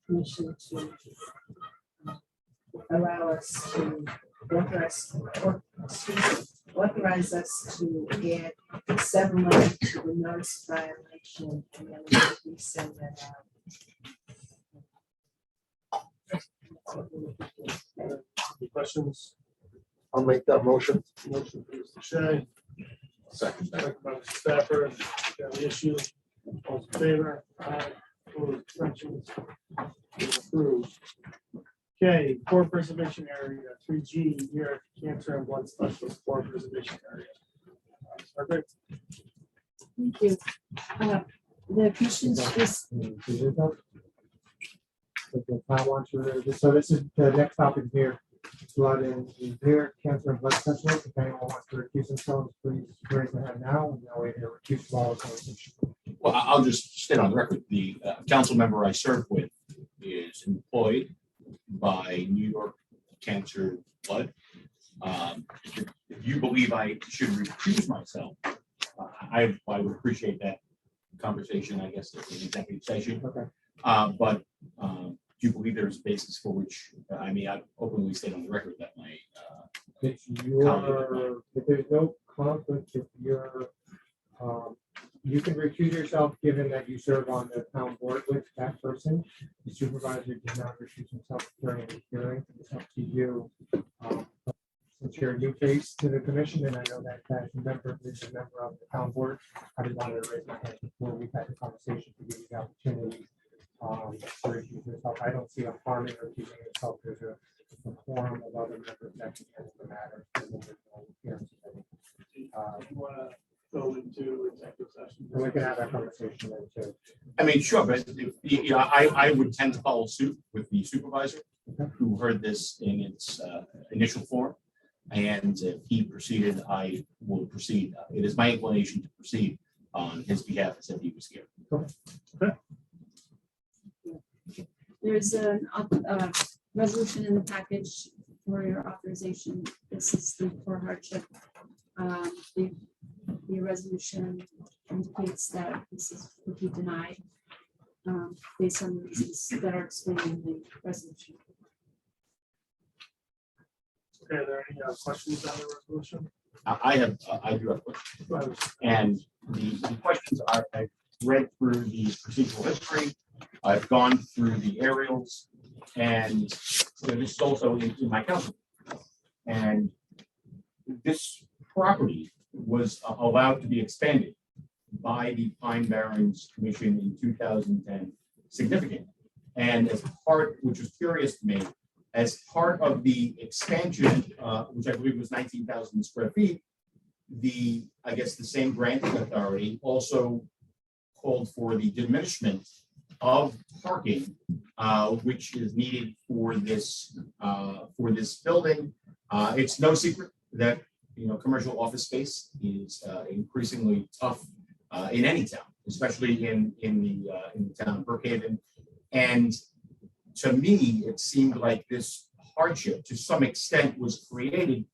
permission to allow us to authorize us to add 7-Eleven to the notice of violation, and then we send that out. Any questions? I'll make that motion. Motion for Mr. Shea, Second. second by Mr. Stafford. Got the issue? All in favor? Aye. Opposed? Abstentions? Approved. Okay, core preservation area, 3G, here, cancer and blood specialist core preservation area. Perfect. Thank you. The commission's just, So this is the next topic here, blood and here, cancer and blood specialist. If anyone wants to recuse themselves, please raise their hand now. No way to recuse all conversation. Well, I'll just state on the record, the council member I serve with is employed by New York Cancer Blood. If you believe I should recuse myself, I would appreciate that conversation, I guess, in executive session. Okay. But do you believe there's a basis for which, I mean, I openly state on the record that my, If there's no conflict, if you're, you can recuse yourself, given that you serve on the town board with that person. The supervisor did not recuse himself during the hearing. It's up to you. Since you're a new face to the commission, and I know that that member is a member of the town board, I didn't want to raise my hand before we've had the conversation to give you the opportunity to recuse yourself. I don't see a harm in recusing yourself. There's a quorum of other members that can handle the matter. You want to go into executive session? And we can have that conversation then too. I mean, sure, but I would tend to follow suit with the supervisor who heard this in its initial form. And if he proceeded, I will proceed. It is my inclination to proceed on his behalf as if he was here. There's a resolution in the package for your authorization. This is the for hardship. The resolution indicates that this is would be denied based on the reasons that are explained in the resolution. Okay, are there any questions on the resolution? I do have questions. Go ahead. And the questions are, I've read through the procedural history. I've gone through the aerials, and this is also in my council. And this property was allowed to be expanded by the Pine Barrens Commission in 2010 significantly. And as part, which was curious to me, as part of the expansion, which I believe was 19,000 square feet, I guess the same granting authority also called for the diminishment of parking, which is needed for this building. It's no secret that commercial office space is increasingly tough in any town, especially in the town of Brookhaven. And to me, it seemed like this hardship, to some extent, was created.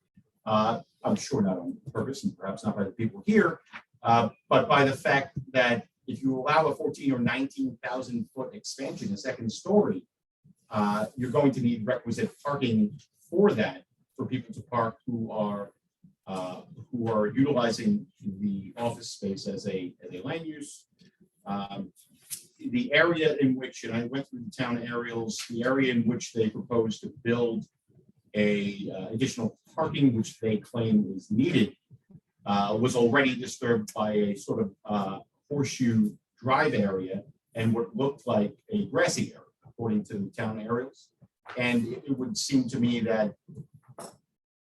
I'm sure not on purpose, and perhaps not by the people here, but by the fact that if you allow a 14 or 19,000 foot expansion, a second story, you're going to need requisite parking for that, for people to park who are utilizing the office space as a land use. The area in which, and I went through the town aerials, the area in which they propose to build additional parking, which they claim is needed, was already disturbed by a sort of horseshoe drive area and what looked like a grassy area, according to the town aerials. And it would seem to me that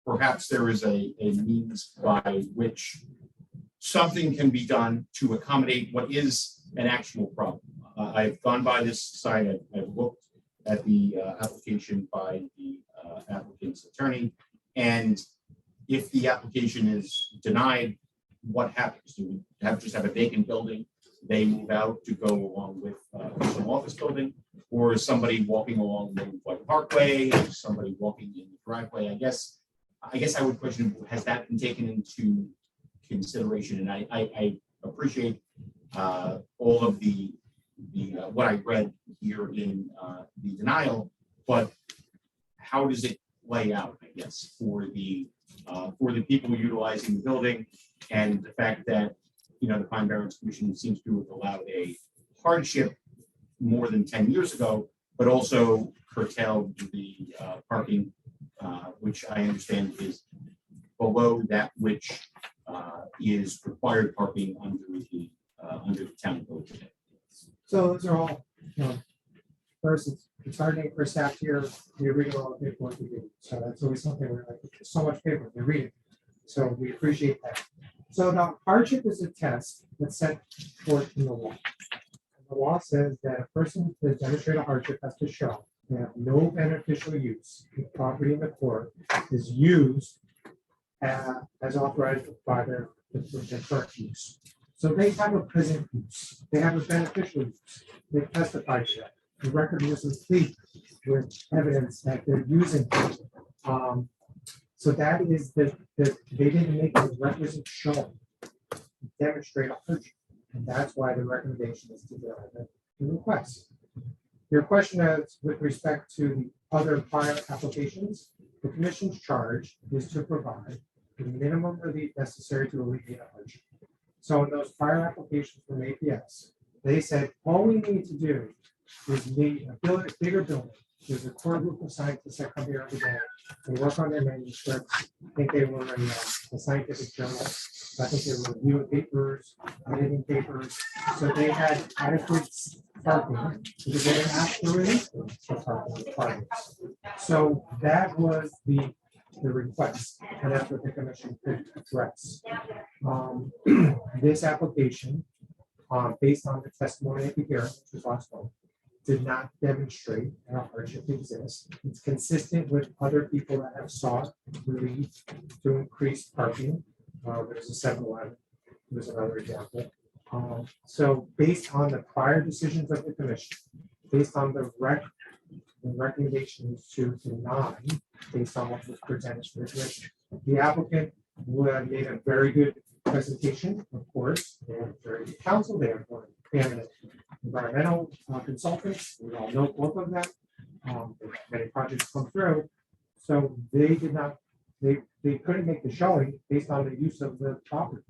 perhaps there is a means by which something can be done to accommodate what is an actual problem. I've gone by this site, I've looked at the application by the applicant's attorney, and if the application is denied, what happens? Do we just have a vacant building, they move out to go along with some office building, or is somebody walking along the Parkway, or somebody walking in the driveway? I guess I would question, has that been taken into consideration? And I appreciate all of the what I read here in the denial, but how does it lay out, I guess, for the people utilizing the building, and the fact that, you know, the Pine Barrens Commission seems to have allowed a hardship more than 10 years ago, but also curtailed the parking, which I understand is below that which is required parking under the town code today. So those are all, first, it's hard for staff here, you're reading all the paperwork we do. So that's always something we're like, there's so much paper, they're reading. So we appreciate that. So now hardship is a test that's set forth in the law. And the law says that a person to demonstrate a hardship has to show they have no beneficial use. The property in the court is used as authorized by their current use. So they have a present use, they have a beneficial use, they testified to that. The record was complete with evidence that they're using. So that is they didn't make the requisite showing to demonstrate a hardship. And that's why the recommendation is to deny the request. Your question is with respect to the other prior applications, the commission's charge is to provide the minimum relief necessary to alleviate a hardship. So in those prior applications from APS, they said, all we need to do is need a bigger building. There's a core group of scientists that come here every day. They work on their manuscripts. I think they were in a scientific journal. I think they were reviewing papers, editing papers. So they had adequate parking because they didn't ask for relief for parking requirements. So that was the request, and that's what the commission could address. This application, based on the testimony at the hearing, which was last month, did not demonstrate that a hardship exists. It's consistent with other people that have sought relief to increase parking. There's a 7-Eleven, there's another example. So based on the prior decisions of the commission, based on the recommendations to deny, based on what was presented to the commission, the applicant made a very good presentation, of course. They have very good counsel, they have environmental consultants, we all know both of them. Many projects come through, so they did not, they couldn't make the showing based on the use of the property.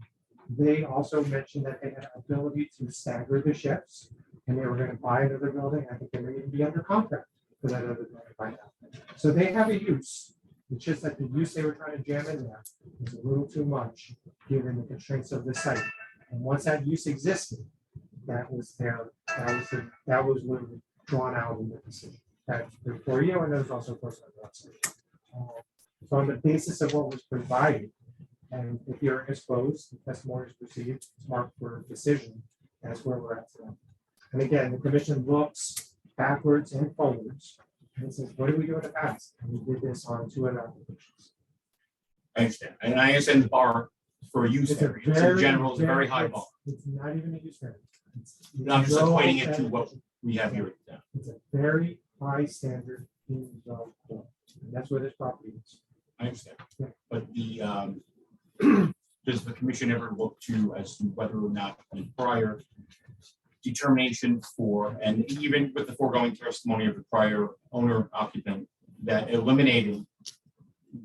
They also mentioned that they had ability to stagger the shifts, and they were going to buy another building. I think they may even be under contract for that other building by now. So they have a use. It's just that the use they were trying to jam in there was a little too much given the constraints of the site. And once that use existed, that was what was drawn out in the decision. That for you, and there's also for some so on the basis of what was provided, and if you're exposed, the testimony is received, it's marked for decision. That's where we're at today. And again, the commission looks backwards and forwards and says, what did we do in the past? And we did this on 2 other applications. I understand, and I understand the bar for a use variance in general is a very high bar. It's not even a use variance. I'm just equating it to what we have here. It's a very high standard in the court. And that's where this property is. I understand, but does the commission ever look to as to whether or not the prior determination for, and even with the foregoing testimony of the prior owner occupant that eliminated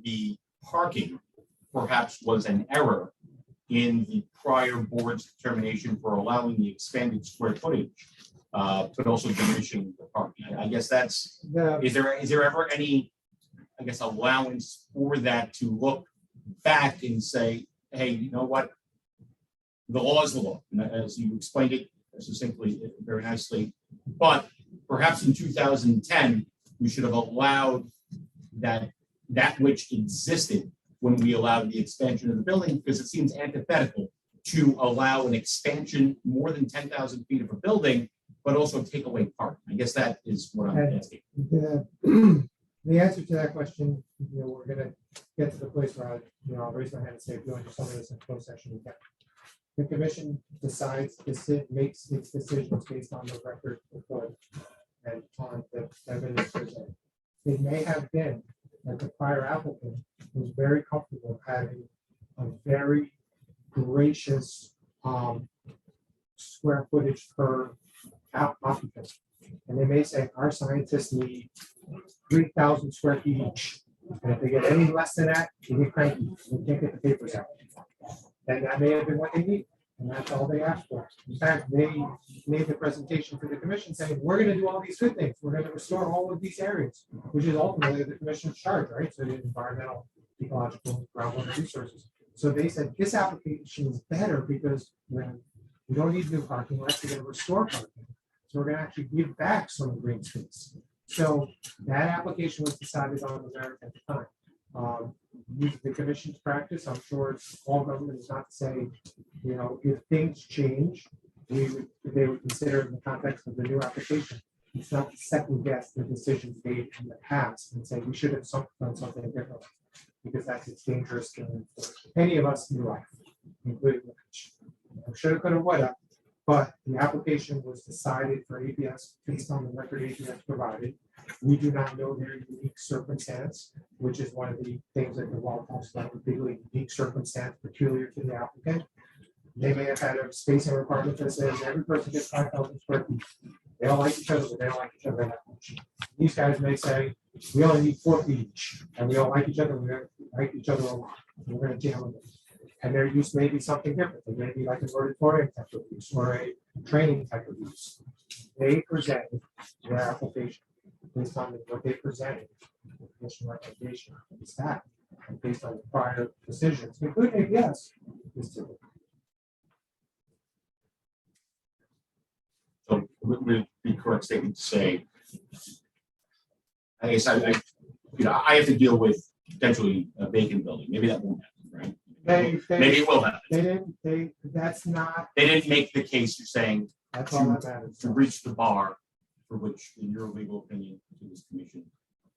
the parking perhaps was an error in the prior board's determination for allowing the expanded square footage, but also diminishing the parking? I guess that's, is there ever any, I guess, allowance for that to look back and say, hey, you know what? The law is the law, and as you explained it succinctly, very nicely. But perhaps in 2010, we should have allowed that which existed when we allowed the expansion of the building, because it seems antithetical to allow an expansion more than 10,000 feet of a building, but also take away parking. I guess that is what I'm asking. The answer to that question, we're going to get to the place where I'll raise my hand and say, if you want to do some of this in closed session, we can. the commission decides, makes its decisions based on the record before and on the evidence presented. It may have been that the prior applicant was very comfortable having a very gracious square footage per occupant. And they may say, our scientists need 3,000 square feet each. And if they get any less than that, they get cranky, they can't get the papers out. And that may have been what they need, and that's all they asked for. In fact, they made the presentation to the commission saying, we're gonna do all these good things, we're gonna restore all of these areas, which is ultimately the commission's charge, right? So the environmental, ecological, groundwater resources. So they said, this application is better because we don't need new parking, we're actually gonna restore parking. So we're gonna actually give back some green space. So that application was decided on the merit at the time. Using the commission's practice, I'm sure it's all government is not to say, you know, if things change, they would consider in the context of the new application. It's not to second guess the decisions made in the past and say we should have done something different, because that's it's dangerous to any of us in life, including the commission. Shoulda, coulda, woulda. But the application was decided for APS based on the record APS provided. We do not know their unique circumstance, which is one of the things that the law talks about, the really unique circumstance peculiar to the applicant. They may have had a spacing requirement that says every person gets 5,000 square feet. They don't like each other, but they don't like each other that much. These guys may say, we only need 4 feet each, and we don't like each other, we like each other a lot. We're gonna jam them. And their use may be something different. It may be like an auditorium type of use or a training type of use. They presented their application based on what they presented, the commission recommendation is that, and based on the prior decisions, including APS. So would it be correct statement to say, I guess I have to deal with potentially a vacant building. Maybe that won't happen, right? Maybe it will happen. They didn't make the case you're saying That's all that matters. to reach the bar for which, in your legal opinion, to this commission,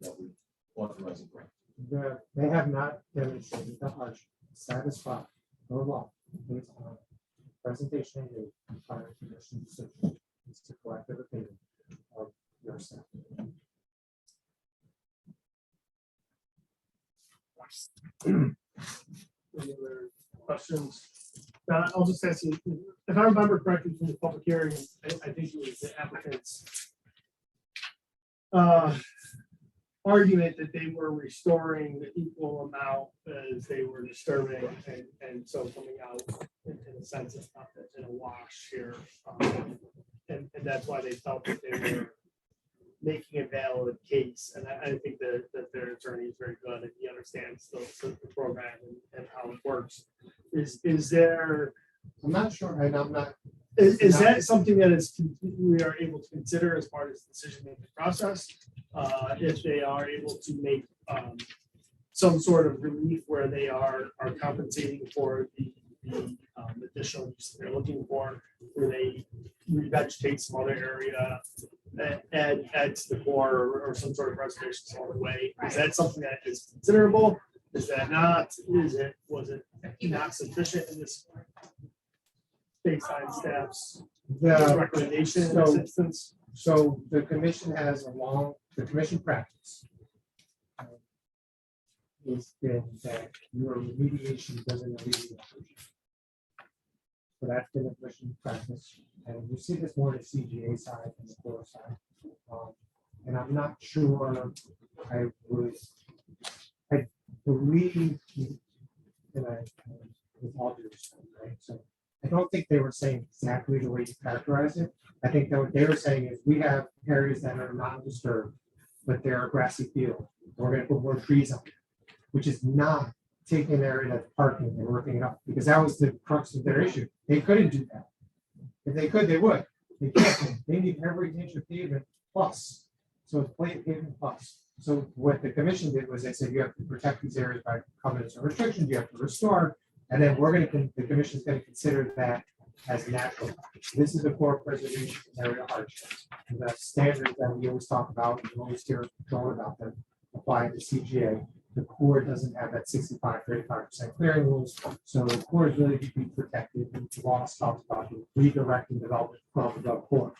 that would authorize it, right? They have not demonstrated the hardship, satisfied the law based on presentation and the prior commission decision. It's the collective opinion of your staff. Any other questions? I'll just ask you, if I remember correctly from the public hearing, I think it was the applicant's argument that they were restoring the equal amount as they were disturbing, and so coming out in a sense it's not in a wash here. And that's why they felt that they were making a valid case. And I think that their attorney is very good and he understands the program and how it works. Is there? I'm not sure, and I'm not. Is that something that we are able to consider as part of the decision-making process? If they are able to make some sort of relief where they are compensating for the additional use that they're looking for, where they revegetate some other area, add to the core or some sort of restoration along the way. Is that something that is considerable? Is that not? Was it not sufficient in this baseline staff's recommendation in this instance? So the commission has the commission practice has been that your remediation doesn't alleviate. So that's been the commission practice, and you see this more on the CGA side than the core side. And I'm not sure I believe, and with all due respect, right? So I don't think they were saying exactly the way you characterize it. I think that what they were saying is we have areas that are not disturbed, but they're a grassy field. We're going to put more trees up, which is not taking an area that's parking and working it up, because that was the crux of their issue. They couldn't do that. If they could, they would. They can't. They need every inch of pavement plus. So it's plain pavement plus. So what the commission did was they said you have to protect these areas by covenants and restrictions. You have to restore, and then the commission is going to consider that as natural. This is the core preservation area hardship. And the standards that we always talk about, and we always hear control about them apply to CGA. The core doesn't have that 65-35% clearing rules, so the core is really to be protected. And the law talks about redirecting development from the core.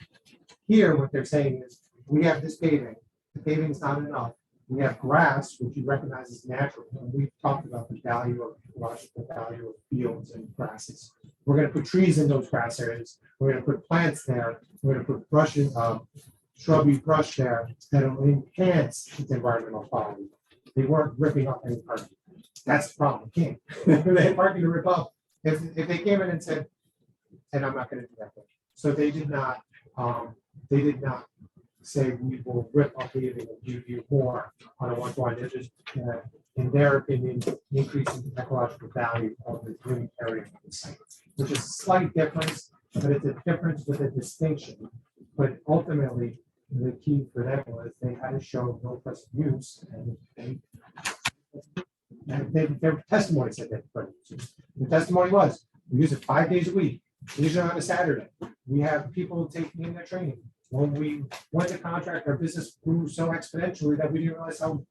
Here, what they're saying is, we have this paving, the paving is not enough. We have grass, which you recognize as natural, and we've talked about the value of ecological value of fields and grasses. We're gonna put trees in those grass areas, we're gonna put plants there, we're gonna put brushes, shrubby brush there that'll enhance its environmental quality. They weren't ripping up any parking. That's the problem, they can't. They had parking to rip up. If they came in and said, and I'm not gonna do that. So they did not say we will rip up paving and give you more on a one-to-one. They're just, in their opinion, increasing the ecological value of the green area of the site, which is a slight difference, but it's a difference with a distinction. But ultimately, the key for them was they had to show no present use, and their testimony said that. The testimony was, we use it 5 days a week, usually on a Saturday. We have people taking in their training. When we went to contract, our business grew so exponentially that we didn't realize how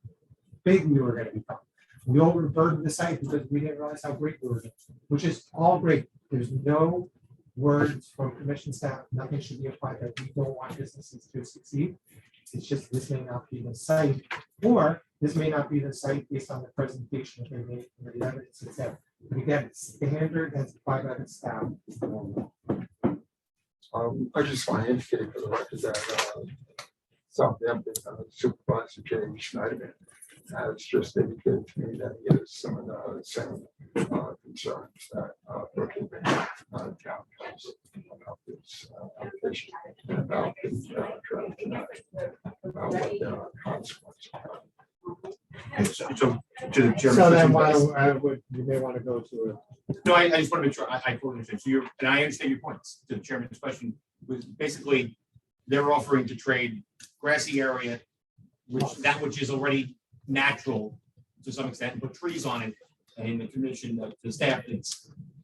big we were gonna become. We overburdened the site because we didn't realize how great we were, which is all great. There's no words from commission staff, nothing should be applied that we don't want businesses to succeed. It's just, this may not be the site, or this may not be the site based on the presentation that they made, or the evidence that's there. But again, standard as applied by the staff is the one. I just want to indicate for the record that Southampton Supervisor Jay Schneiderman has just indicated to me that he has some of the same concerns that Brookhaven town council about this application, about the draft tonight, about what the consequences are. So to the chairman's So then question- why would, you may want to go to No, I just want to make sure I totally understand. So and I understand your points. To the chairman's question was basically they're offering to trade grassy area, which is already natural to some extent, and put trees on it. And in the commission, the staff,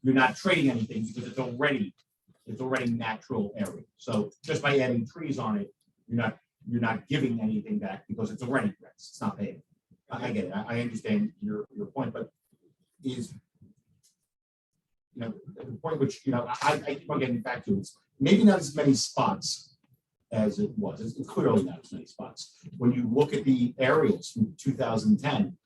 you're not trading anything because it's already natural area. So just by adding trees on it, you're not giving anything back because it's already grass. It's not paved. I get it. I understand your point, but is the point which I keep on getting back to is maybe not as many spots as it was. It's clearly not as many spots. When you look at the aerials from 2010,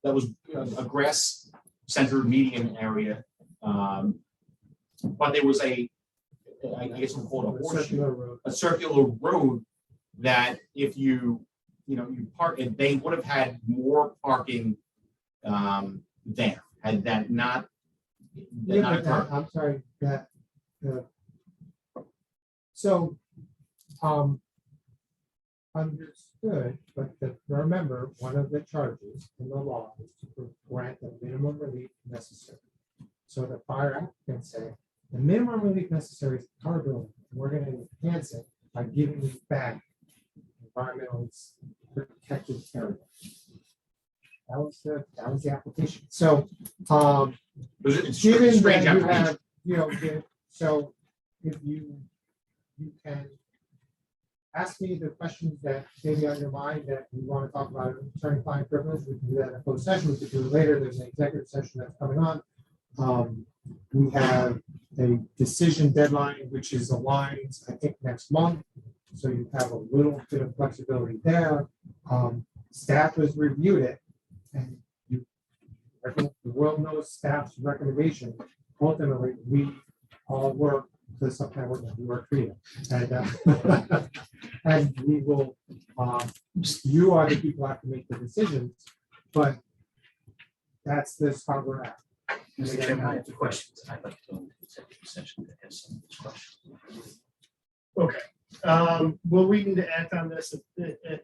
that was a grass centered median area, but there was I guess we'll call it a horseshoe, a circular road that if you park, and they would have had more parking there had that not. I'm sorry, so, understood, but remember, one of the charges in the law is to grant the minimum relief necessary. So the fire act can say, the minimum relief necessary is our building, we're gonna enhance it by giving you back environmentally protected area. That was the application. So, It's given strange that you application. have, so if you can ask me the questions that maybe on your mind that we want to talk about attorney-client privilege, we can do that in a closed session. We could do it later. There's an executive session that's coming on. We have a decision deadline, which is aligned, I think, next month. So you have a little bit of flexibility there. Staff has reviewed it, and the world knows staff's recommendation. Ultimately, we all work to some kind of work, we work for you. And, and we will, you are the people who have to make the decisions, but that's this how we're at. Mr. Chairman, I have two questions. I'd like to go into executive session to ask some of these questions. Okay, will we need to act on this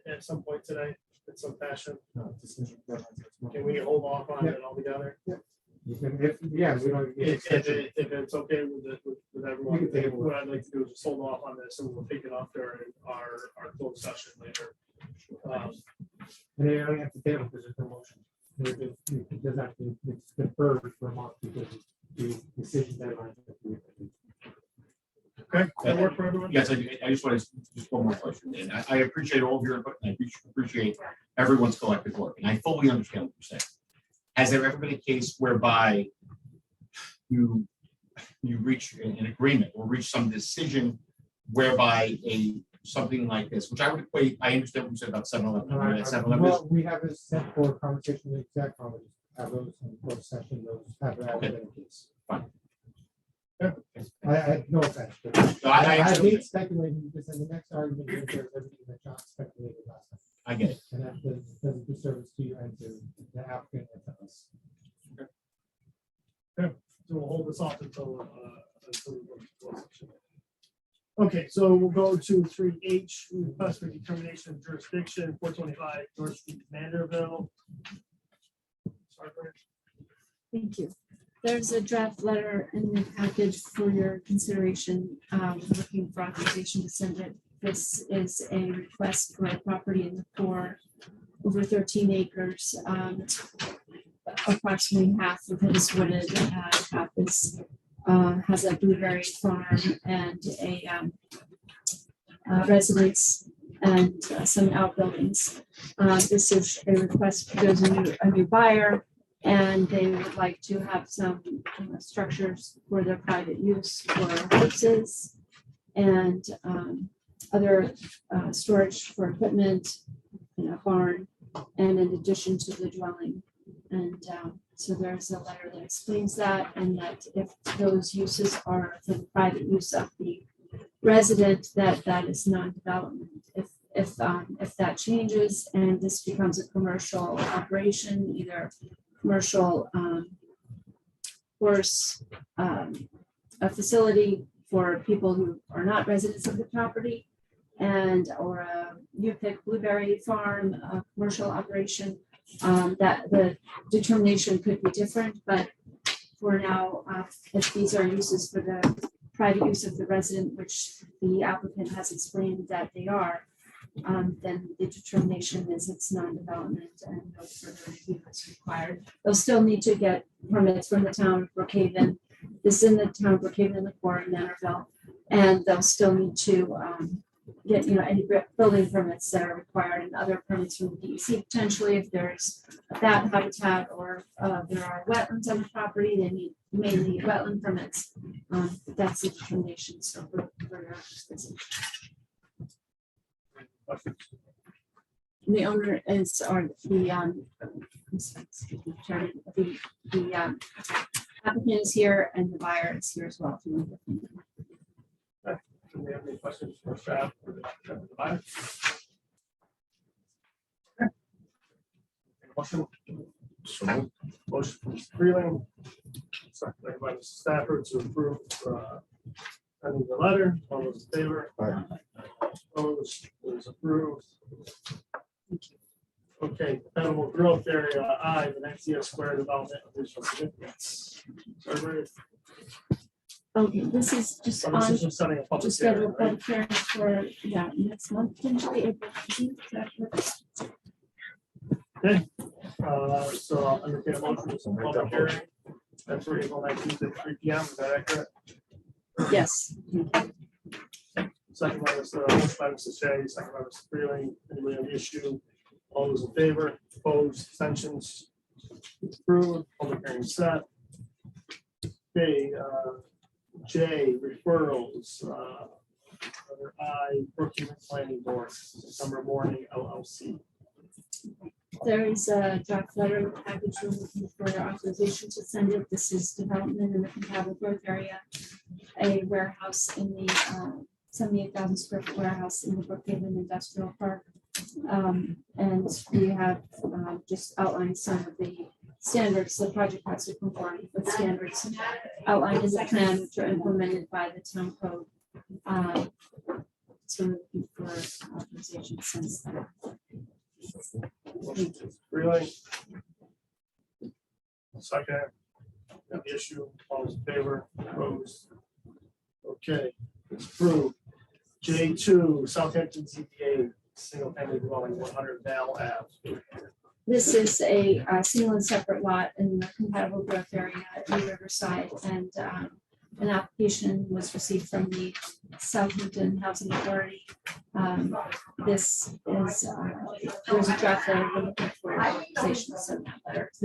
at some point today, in some fashion? No, decision deadlines next month. Can we hold off on it altogether? You can, we don't. If it's okay with everyone, We can table it. what I'd like to do is just hold off on this and we'll take it off during our closed session later. And you don't have to table because there's no motion. It doesn't have to, it's deferred for a month because the decision deadline. Okay, that work for everyone? Yes, I just want to just one more question, and I appreciate all of your input. And I appreciate everyone's collective work, and I fully understand what you're saying. Has there ever been a case whereby you reach an agreement or reach some decision whereby something like this, which I would equate, I understand what you said about 7-Eleven. I mean, that 7-Eleven is- Well, we have a set for conversation with exec, have those in closed session, those have that. Okay. Fine. Yeah. I have no offense. but No, I I understand. hate speculating because in the next argument, there's everything that John speculated last time. I get it. And that doesn't do service to you and to the applicant and to us. So we'll hold this off until we go to closed session. Okay, so we'll go to 3H, request for determination of jurisdiction, 425 North Street, Manderville. Sorry, Brent. Thank you. There's a draft letter in the package for your consideration, looking for authorization to send it. This is a request for a property in the core, over 13 acres. Approximately half of it is wooded, half is, has a blueberry farm and a residence and some outbuildings. This is a request, there's a new buyer, and they would like to have some structures for their private use for horses and other storage for equipment in a barn, and in addition to the dwelling. And so there's a letter that explains that, and that if those uses are for the private use of the resident, that is non-development. If that changes and this becomes a commercial operation, either commercial horse, a facility for people who are not residents of the property, and or a pick blueberry farm, a commercial operation, that the determination could be different, but for now, if these are uses for the private use of the resident, which the applicant has explained that they are, then the determination is it's non-development and no further review is required. They'll still need to get permits from the town of Brookhaven. This is in the town of Brookhaven in the core in Manorville, and they'll still need to get any building permits that are required and other permits from the DEC potentially if there's a bat habitat or there are wetlands on the property. They may need wetland permits. That's the determination. So the owner is the applicant is here and the buyer is here as well. Do we have any questions for staff or the buyer? Okay. Motion. Motion from Mr. Freeling. Second by Mr. Stafford to approve sending the letter. All those in favor? Opposed? It is approved. Okay, Federal Growth Area I, the next year square development additional significance. Sorry, Okay, this is just so this on, is just setting a public just hearing, scheduled right? public hearing for, next month, potentially April 15th. Okay, so I'll entertain a motion to some public hearing. That's for April 19th at 3 p.m. Is that accurate? Yes. Second by Mr. Shea, second by Mr. Freeling. Anybody on the issue? All those in favor, opposed, abstentions? Approved, public hearing set. Okay, J, referrals. Other I, Brookhaven Planning Board, September morning, LLC. There is a draft letter in the package we're looking for authorization to send it. This is development in the compatible growth area, a warehouse in the 78,000 square foot warehouse in the Brookhaven Industrial Park. And we have just outlined some of the standards the project has to conform with standards outlined in the plan, which are implemented by the town code. So we're looking for authorization since then. Freeling. Second. The issue, all those in favor, opposed. Okay, it's approved. J2, Southampton ZBA, single family dwelling, 100 Val Ave. This is a single and separate lot in the compatible growth area at New Riverside, and an application was received from the Southampton Housing Authority. This is, there's a draft letter we're looking for authorization to send that letter. This